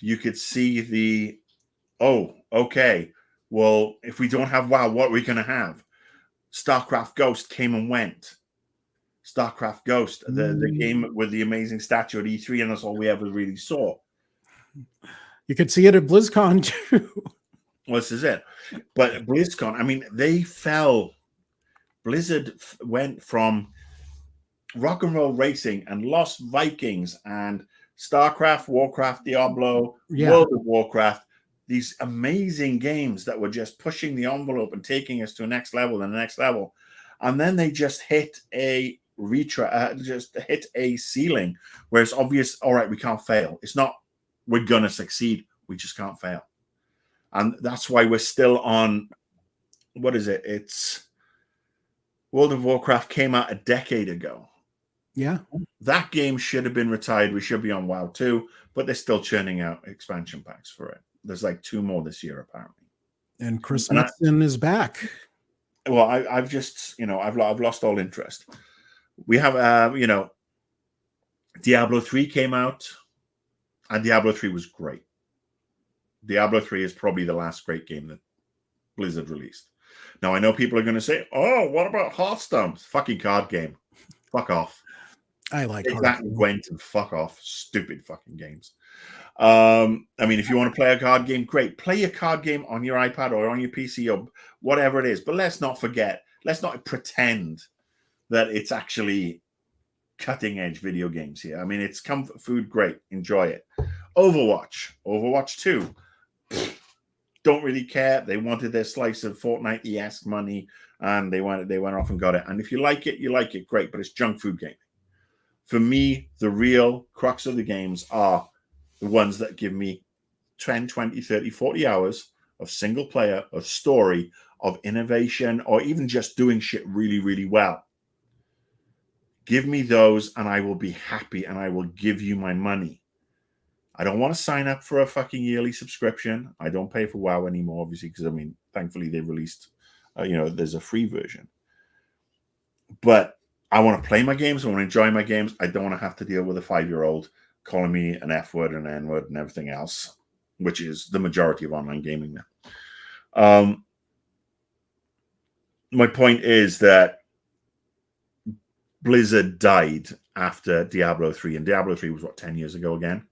You could see okay, well, if we don't have WoW, what are we going to have? StarCraft Ghost came and went. StarCraft Ghost, the game with the amazing statue at E3, and that's all we ever really saw. You could see it at BlizzCon too. Well, this is it. But BlizzCon, I mean, they fell. Blizzard went from rock and roll racing and Lost Vikings and StarCraft, Warcraft, Diablo, World of Warcraft, these amazing games that were just pushing the envelope and taking us to the next level and the next level. And then they just hit a ceiling where it's obvious, all right, we can't fail. It's not we're going to succeed. We just can't fail. And that's why we're still on, what is it? It's World of Warcraft came out a decade ago. Yeah. That game should have been retired. We should be on WoW 2, but they're still churning out expansion packs for it. There's like 2 more this year, apparently. And Chris Metzen is back. Well, I've just, I've lost all interest. We have, Diablo 3 came out, and Diablo 3 was great. Diablo 3 is probably the last great game that Blizzard released. Now, I know people are going to say, oh, what about Hearthstone? Fucking card game. Fuck off. I like that went and fuck off. Stupid fucking games. I mean, if you want to play a card game, great. Play a card game on your iPad or on your PC or whatever it is. But let's not forget, let's not pretend that it's actually cutting edge video games here. I mean, it's comfort food, great. Enjoy it. Overwatch 2. Don't really care. They wanted their slice of Fortnite-esque money, and they went off and got it. And if you like it, you like it, great. But it's junk food gaming. For me, the real crux of the games are the ones that give me 10, 20, 30, 40 hours of single player, of story, of innovation, or even just doing shit really, really well. Give me those, and I will be happy, and I will give you my money. I don't want to sign up for a fucking yearly subscription. I don't pay for WoW anymore, obviously, because, I mean, thankfully they released, there's a free version. But I want to play my games. I want to enjoy my games. I don't want to have to deal with a 5-year-old calling me an F word and N word and everything else, which is the majority of online gaming now. My point is that Blizzard died after Diablo 3, and Diablo 3 was, 10 years ago again?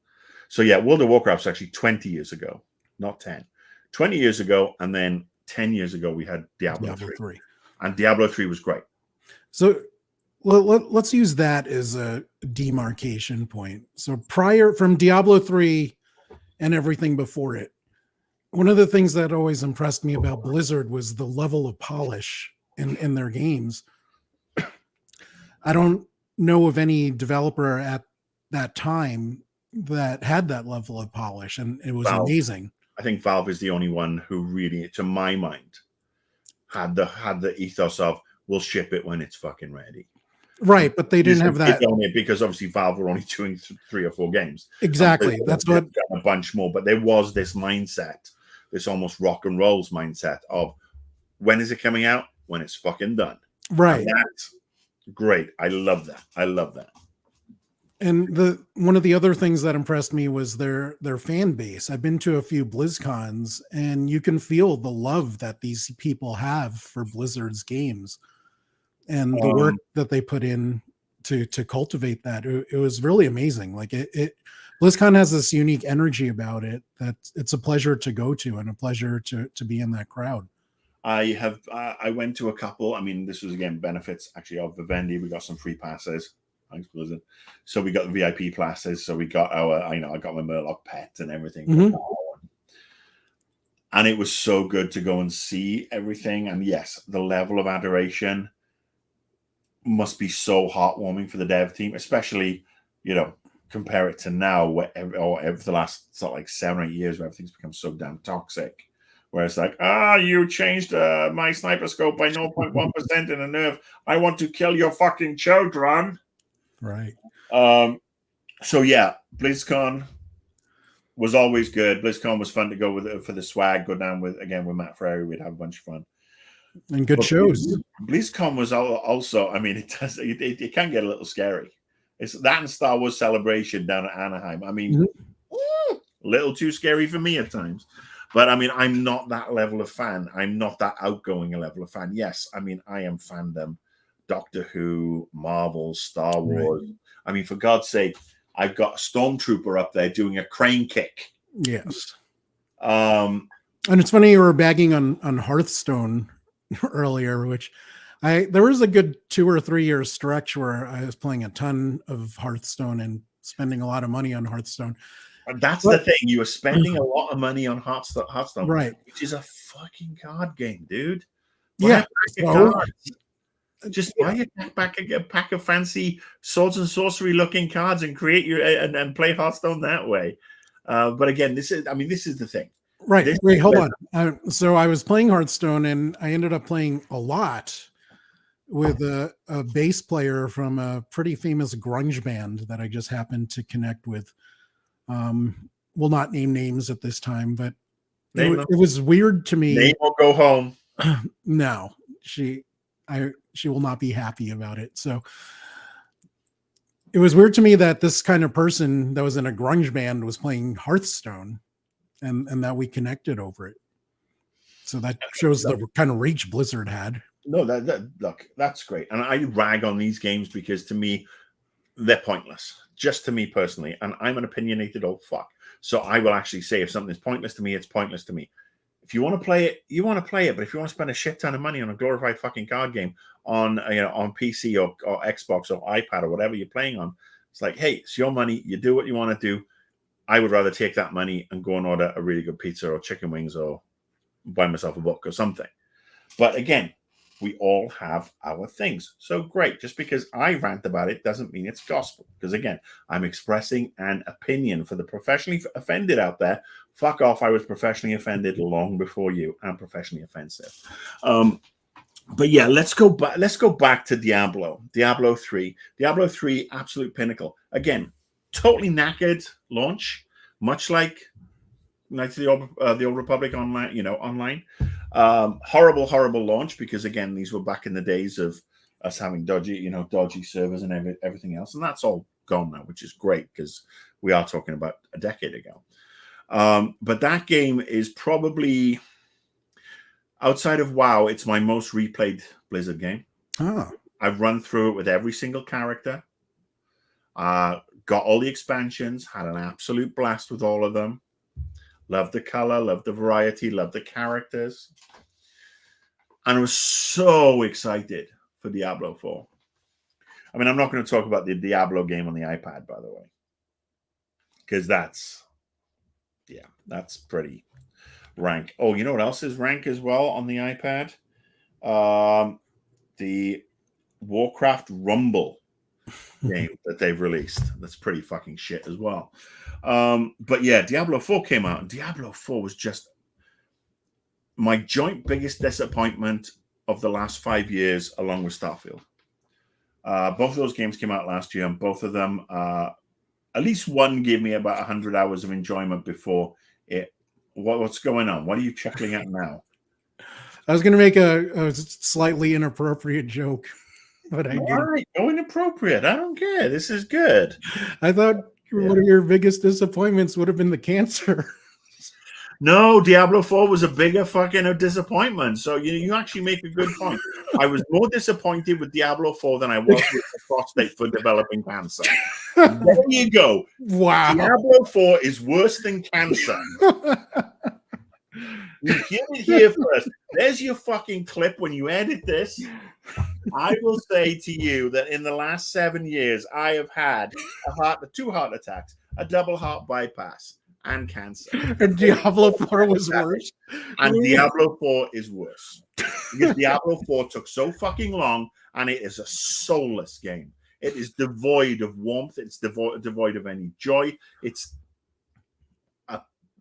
So yeah, World of Warcraft was actually 20 years ago, not 10. 20 years ago, and then 10 years ago, we had Diablo 3. And Diablo 3 was great. So let's use that as a demarcation point. So from Diablo 3 and everything before it, one of the things that always impressed me about Blizzard was the level of polish in their games. I don't know of any developer at that time that had that level of polish, and it was amazing. I think Valve is the only one who really, to my mind, had the ethos of we'll ship it when it's fucking ready. Right, but they didn't have that because obviously Valve were only doing 3 or 4 games. Exactly, that's what a bunch more. But there was this mindset, this almost rock and rolls mindset of when is it coming out? When it's fucking done. Right. And that's great. I love that. And one of the other things that impressed me was their fan base. I've been to a few BlizzCons, and you can feel the love that these people have for Blizzard's games and the work that they put in to cultivate that. It was really amazing. Like BlizzCon has this unique energy about it that it's a pleasure to go to and a pleasure to be in that crowd. I went to a couple. I mean, this was again benefits actually of Vivendi. We got some free passes. Thanks, Blizzard. So we got the VIP passes. So we got I got my Murloc pet and everything. Mm-hmm. And it was so good to go and see everything. And yes, the level of adoration must be so heartwarming for the dev team, especially, compare it to now, where over the last 7 or 8 years where everything's become so damn toxic. Where it's like, you changed my sniper scope by 0.1% in a nerf. I want to kill your fucking children. Right. So yeah, BlizzCon was always good. BlizzCon was fun to go with for the swag. Go down with Matt Frary. We'd have a bunch of fun and good shows. BlizzCon was also. I mean, it can get a little scary. It's that and Star Wars Celebration down at Anaheim. I mean, a little too scary for me at times. But I mean, I'm not that level of fan. I'm not that outgoing a level of fan. Yes, I mean, I am fandom Doctor Who, Marvel, Star Wars. Right. I mean, for God's sake, I've got a stormtrooper up there doing a crane kick. Yes. And it's funny you were bagging on Hearthstone earlier, which there was a good 2 or 3 year stretch where I was playing a ton of Hearthstone and spending a lot of money on Hearthstone. And that's the thing. You were spending a lot of money on Hearthstone, right? Which is a fucking card game, dude. Yeah. Just buy a pack of fancy swords and sorcery looking cards and create your and play Hearthstone that way. But again, this is the thing. Right. Wait, hold on. So I was playing Hearthstone and I ended up playing a lot with a bass player from a pretty famous grunge band that I just happened to connect with. Will not name names at this time, but it was weird to me. Name or go home. No, she will not be happy about it. So it was weird to me that this kind of person that was in a grunge band was playing Hearthstone and that we connected over it. So that shows the kind of reach Blizzard had. No, look, that's great. And I rag on these games because to me, they're pointless. Just to me personally. And I'm an opinionated old fuck. So I will actually say if something is pointless to me, it's pointless to me. If you want to play it, you want to play it. But if you want to spend a shit ton of money on a glorified fucking card game on on PC or Xbox or iPad or whatever you're playing on, it's like, hey, it's your money. You do what you want to do. I would rather take that money and go and order a really good pizza or chicken wings or buy myself a book or something. But again, we all have our things. So great. Just because I rant about it doesn't mean it's gospel. Because again, I'm expressing an opinion. For the professionally offended out there, fuck off. I was professionally offended long before you. I'm professionally offensive. But yeah, let's go back to Diablo 3. Diablo 3, absolute pinnacle. Again, totally knackered launch, much like Knights of the Old Republic online. Horrible launch because again, these were back in the days of us having dodgy servers and everything else, and that's all gone now, which is great because we are talking about a decade ago. But that game is probably, outside of WoW, it's my most replayed Blizzard game. Oh. I've run through it with every single character. Got all the expansions, had an absolute blast with all of them. Loved the color, loved the variety, loved the characters. And I was so excited for Diablo 4. I mean, I'm not going to talk about the Diablo game on the iPad, by the way. Because that's pretty rank. Oh, you know what else is rank as well on the iPad? The Warcraft Rumble game that they've released. That's pretty fucking shit as well. But yeah, Diablo 4 came out, and Diablo 4 was just my joint biggest disappointment of the last 5 years, along with Starfield. Both of those games came out last year, and both of them, at least one gave me about 100 hours of enjoyment before it. What's going on? What are you chuckling at now? I was going to make a slightly inappropriate joke, but I didn't. Right, go inappropriate. I don't care. This is good. I thought one of your biggest disappointments would have been the cancer. No, Diablo 4 was a bigger fucking disappointment. So you actually make a good point. I was more disappointed with Diablo 4 than I was with the prostate for developing cancer. There you go. Wow. Diablo 4 is worse than cancer. You hear it here first. There's your fucking clip. When you edit this, I will say to you that in the last 7 years, I have had 2 heart attacks, a double heart bypass, and cancer. And Diablo 4 was worse. And Diablo 4 is worse. Because Diablo 4 took so fucking long, and it is a soulless game. It is devoid of warmth. It's devoid of any joy. It's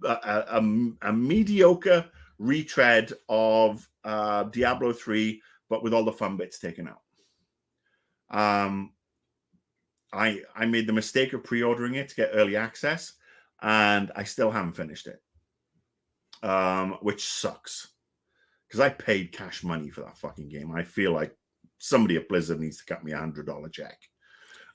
a mediocre retread of Diablo 3, but with all the fun bits taken out. I made the mistake of pre-ordering it to get early access, and I still haven't finished it, which sucks because I paid cash money for that fucking game. I feel like somebody at Blizzard needs to cut me $100 check.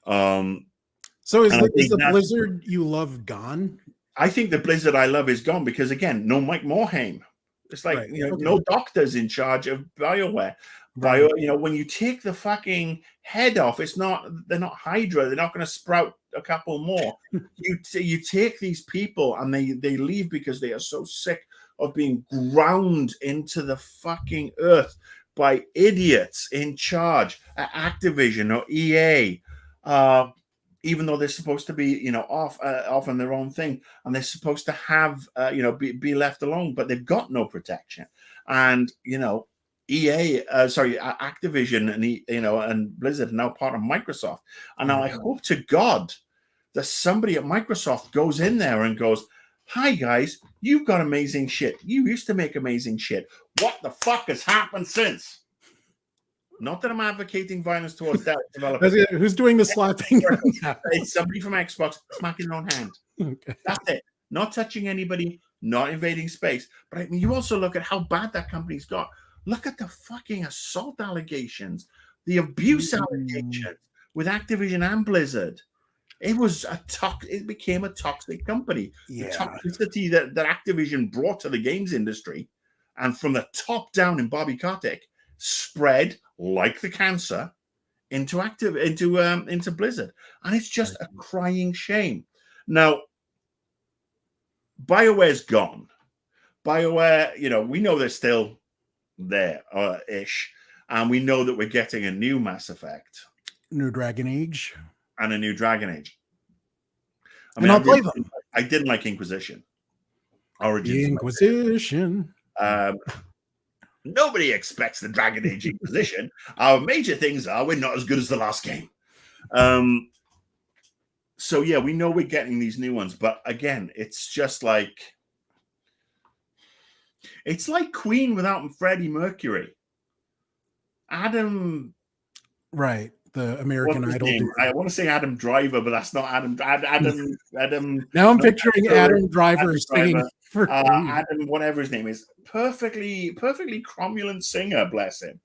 So is the Blizzard you love gone? I think the Blizzard I love is gone because, again, no Mike Morhaime. It's like, no doctors in charge of BioWare. Bio, when you take the fucking head off, they're not Hydra. They're not going to sprout a couple more. You take these people and they leave because they are so sick of being ground into the fucking earth by idiots in charge at Activision or EA. Even though they're supposed to be, off on their own thing, and they're supposed to have, be left alone, but they've got no protection. And Activision and and Blizzard are now part of Microsoft. And now I hope to God that somebody at Microsoft goes in there and goes, "Hi guys, you've got amazing shit. You used to make amazing shit. What the fuck has happened since?" Not that I'm advocating violence towards that developers. Who's doing the slapping? It's somebody from Xbox smacking their own hand. Okay. That's it. Not touching anybody, not invading space. But I mean, you also look at how bad that company's got. Look at the fucking assault allegations, the abuse allegations with Activision and Blizzard. It became a toxic company. The toxicity that Activision brought to the games industry, and from the top down in Bobby Kotick, spread like the cancer into Blizzard, and it's just a crying shame. Now, BioWare's gone. BioWare, we know they're still there, ish, and we know that we're getting a new Mass Effect, new Dragon Age, and a new Dragon Age. I mean, I'll play them. I didn't like Inquisition. Origins. The Inquisition. Nobody expects the Dragon Age Inquisition. Our major things are we're not as good as the last game. So yeah, we know we're getting these new ones, but again, it's just like Queen without Freddie Mercury. Adam, right? The American Idol. I want to say Adam Driver, but that's not Adam. Adam. Now I'm picturing Adam Driver singing for Adam, whatever his name is, perfectly cromulent singer, bless him.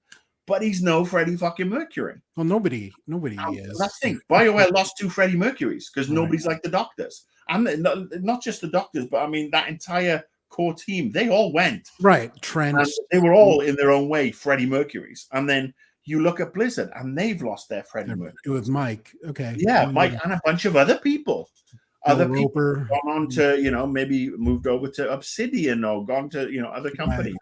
But he's no Freddie fucking Mercury. Well, nobody is. That's the thing. BioWare lost 2 Freddie Mercurys because nobody's like the Doctors, and not just the Doctors, but I mean that entire core team. They all went Trent. And they were all in their own way Freddie Mercurys, and then you look at Blizzard, and they've lost their Freddie Mercury. It was Mike. Okay. Yeah, Mike and a bunch of other people. Other people have gone on to, maybe moved over to Obsidian or gone to, other companies.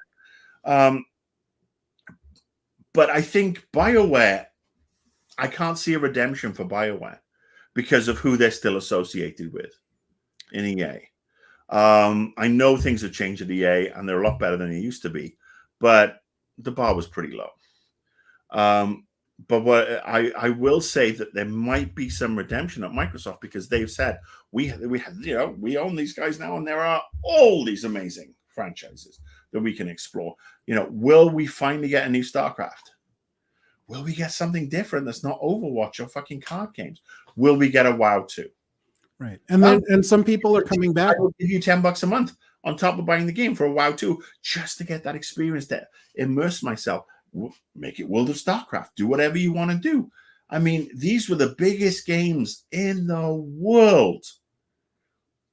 But I think BioWare, I can't see a redemption for BioWare because of who they're still associated with in EA. I know things have changed at EA, and they're a lot better than they used to be, but the bar was pretty low. But what I will say that there might be some redemption at Microsoft because they've said we own these guys now, and there are all these amazing franchises that we can explore. Will we finally get a new StarCraft? Will we get something different that's not Overwatch or fucking card games? Will we get a WoW 2? Right, and some people are coming back. I will give you $10 a month on top of buying the game for a WoW 2 just to get that experience, to immerse myself. Make it World of StarCraft. Do whatever you want to do. I mean, these were the biggest games in the world.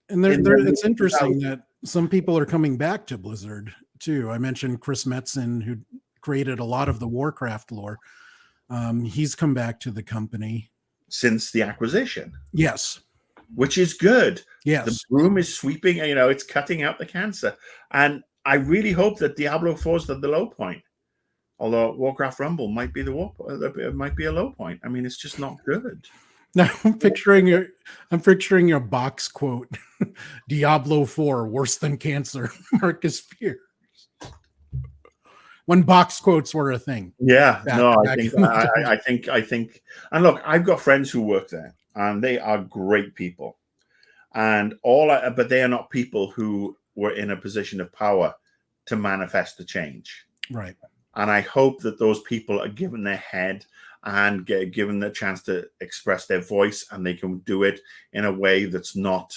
And it's interesting that some people are coming back to Blizzard too. I mentioned Chris Metzen, who created a lot of the Warcraft lore. He's come back to the company since the acquisition. Yes. Which is good. Yes. The broom is sweeping, it's cutting out the cancer. And I really hope that Diablo 4 is the low point. Although Warcraft Rumble might be a low point. I mean, it's just not good. Now I'm picturing your box quote: "Diablo 4 worse than cancer." Marcus Pierce. When box quotes were a thing. Yeah, I think, and look, I've got friends who work there, and they are great people, but they are not people who were in a position of power to manifest the change. Right. And I hope that those people are given their head and given the chance to express their voice, and they can do it in a way that's not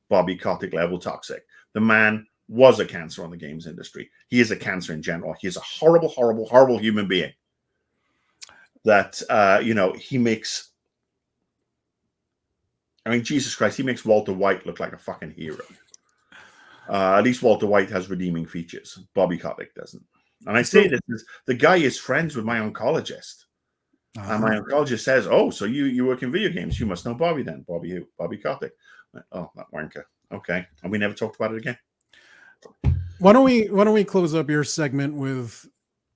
Bobby Kotick level toxic. The man was a cancer on the games industry. He is a cancer in general. He is a horrible, horrible, horrible human being. That, he makes, Jesus Christ, he makes Walter White look like a fucking hero. At least Walter White has redeeming features. Bobby Kotick doesn't. And I say this is the guy is friends with my oncologist. And my oncologist says, "Oh, so you work in video games? You must know Bobby then. Bobby who? Bobby Kotick." Oh, that wanker. Okay, and we never talked about it again. Why don't we close up your segment with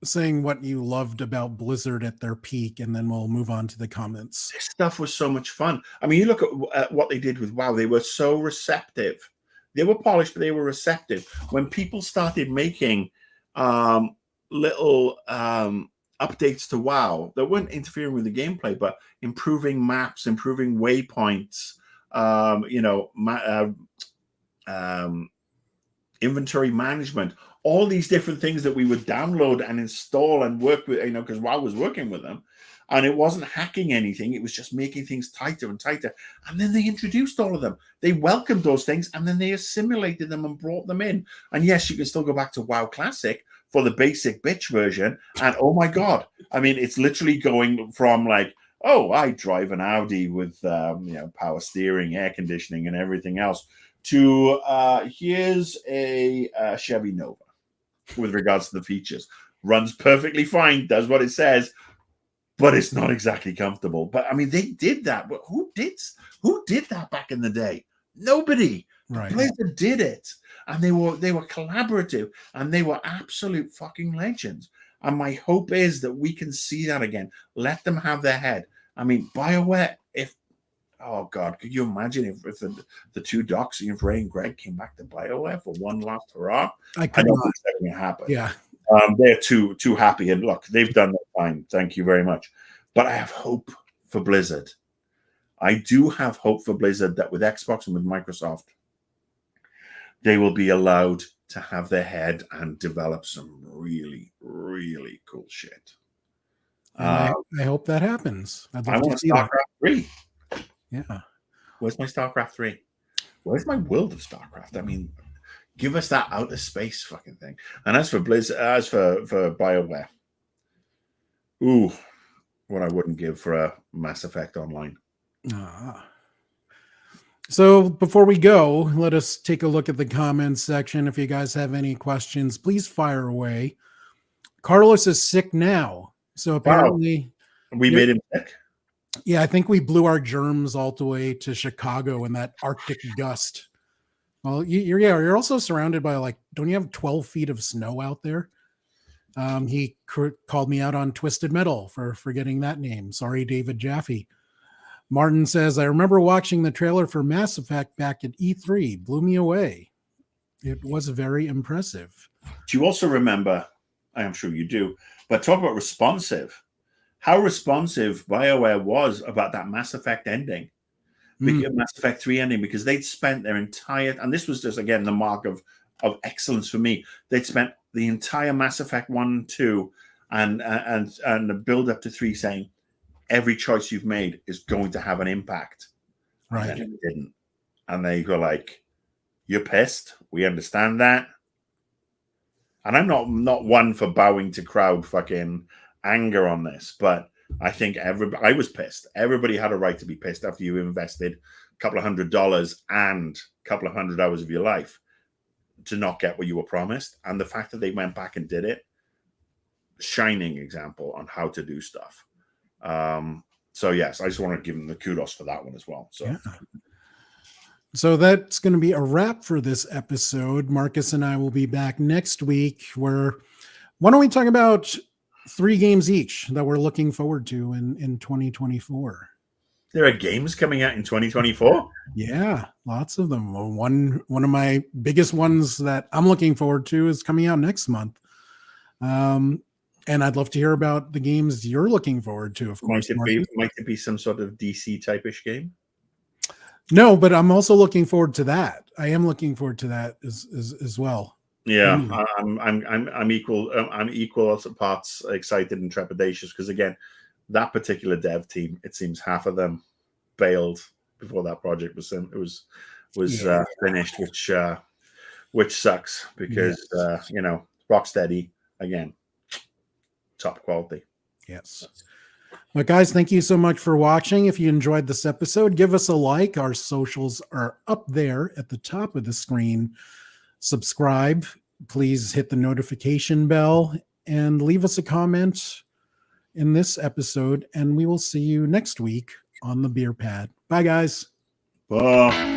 saying what you loved about Blizzard at their peak, and then we'll move on to the comments. This stuff was so much fun. I mean, you look at what they did with WoW. They were so receptive. They were polished, but they were receptive. When people started making little updates to WoW that weren't interfering with the gameplay, but improving maps, improving waypoints, inventory management, all these different things that we would download and install and work with, because WoW was working with them, and it wasn't hacking anything. It was just making things tighter and tighter. And then they introduced all of them. They welcomed those things, and then they assimilated them and brought them in. And yes, you can still go back to WoW Classic for the basic bitch version. And oh my God, I mean, it's literally going from like, oh, I drive an Audi with power steering, air conditioning, and everything else, to here's a Chevy Nova with regards to the features. Runs perfectly fine, does what it says, but it's not exactly comfortable. But I mean, they did that. But who did that back in the day? Nobody. Right. Blizzard did it, and they were collaborative, and they were absolute fucking legends. And my hope is that we can see that again. Let them have their head. I mean, BioWare, oh God, could you imagine if the two docs, if Ray and Greg came back to BioWare for one last hurrah? I don't think that's going to happen. Yeah. They're too happy, and look, they've done their fine. Thank you very much. But I have hope for Blizzard. I do have hope for Blizzard that with Xbox and with Microsoft, they will be allowed to have their head and develop some really, really cool shit. I hope that happens. I want StarCraft 3. Yeah. Where's my StarCraft 3? Where's my World of StarCraft? I mean, give us that outer space fucking thing. And as for Blizzard, as for BioWare, ooh, what I wouldn't give for a Mass Effect Online. So before we go, let us take a look at the comments section. If you guys have any questions, please fire away. Carlos is sick now. So apparently we made him sick. Yeah, I think we blew our germs all the way to Chicago in that Arctic gust. Well, you're also surrounded by, like, don't you have 12 feet of snow out there? He called me out on Twisted Metal for forgetting that name. Sorry, David Jaffe. Martin says, I remember watching the trailer for Mass Effect back at E3. Blew me away. It was very impressive. Do you also remember, I am sure you do, but talk about responsive. How responsive BioWare was about that Mass Effect ending. Mass Effect 3 ending, because they'd spent their entire, and this was just, again, the mark of excellence for me. They'd spent the entire Mass Effect 1 and 2 and the build up to 3 saying, every choice you've made is going to have an impact. Right. And it didn't. And they go like, you're pissed. We understand that. And I'm not one for bowing to crowd fucking anger on this, but I think I was pissed. Everybody had a right to be pissed after you invested a couple of $100 and a couple of 100 hours of your life to not get what you were promised. And the fact that they went back and did it, shining example on how to do stuff. So yes, I just want to give them the kudos for that one as well. So, yeah. So that's going to be a wrap for this episode. Marcus and I will be back next week. Why don't we talk about 3 games each that we're looking forward to in 2024? There are games coming out in 2024? Yeah, lots of them. One of my biggest ones that I'm looking forward to is coming out next month. And I'd love to hear about the games you're looking forward to, of course. Might it be some sort of DC type-ish game? No, but I'm also looking forward to that. I am looking forward to that as well. Yeah, I'm equal parts excited and trepidatious, because again, that particular dev team, it seems half of them bailed before that project was finished, which sucks, because Rocksteady, again, top quality. Yes. Well, guys, thank you so much for watching. If you enjoyed this episode, give us a like. Our socials are up there at the top of the screen. Subscribe. Please hit the notification bell and leave us a comment in this episode, and we will see you next week on the BeeRPad. Bye, guys. Bye.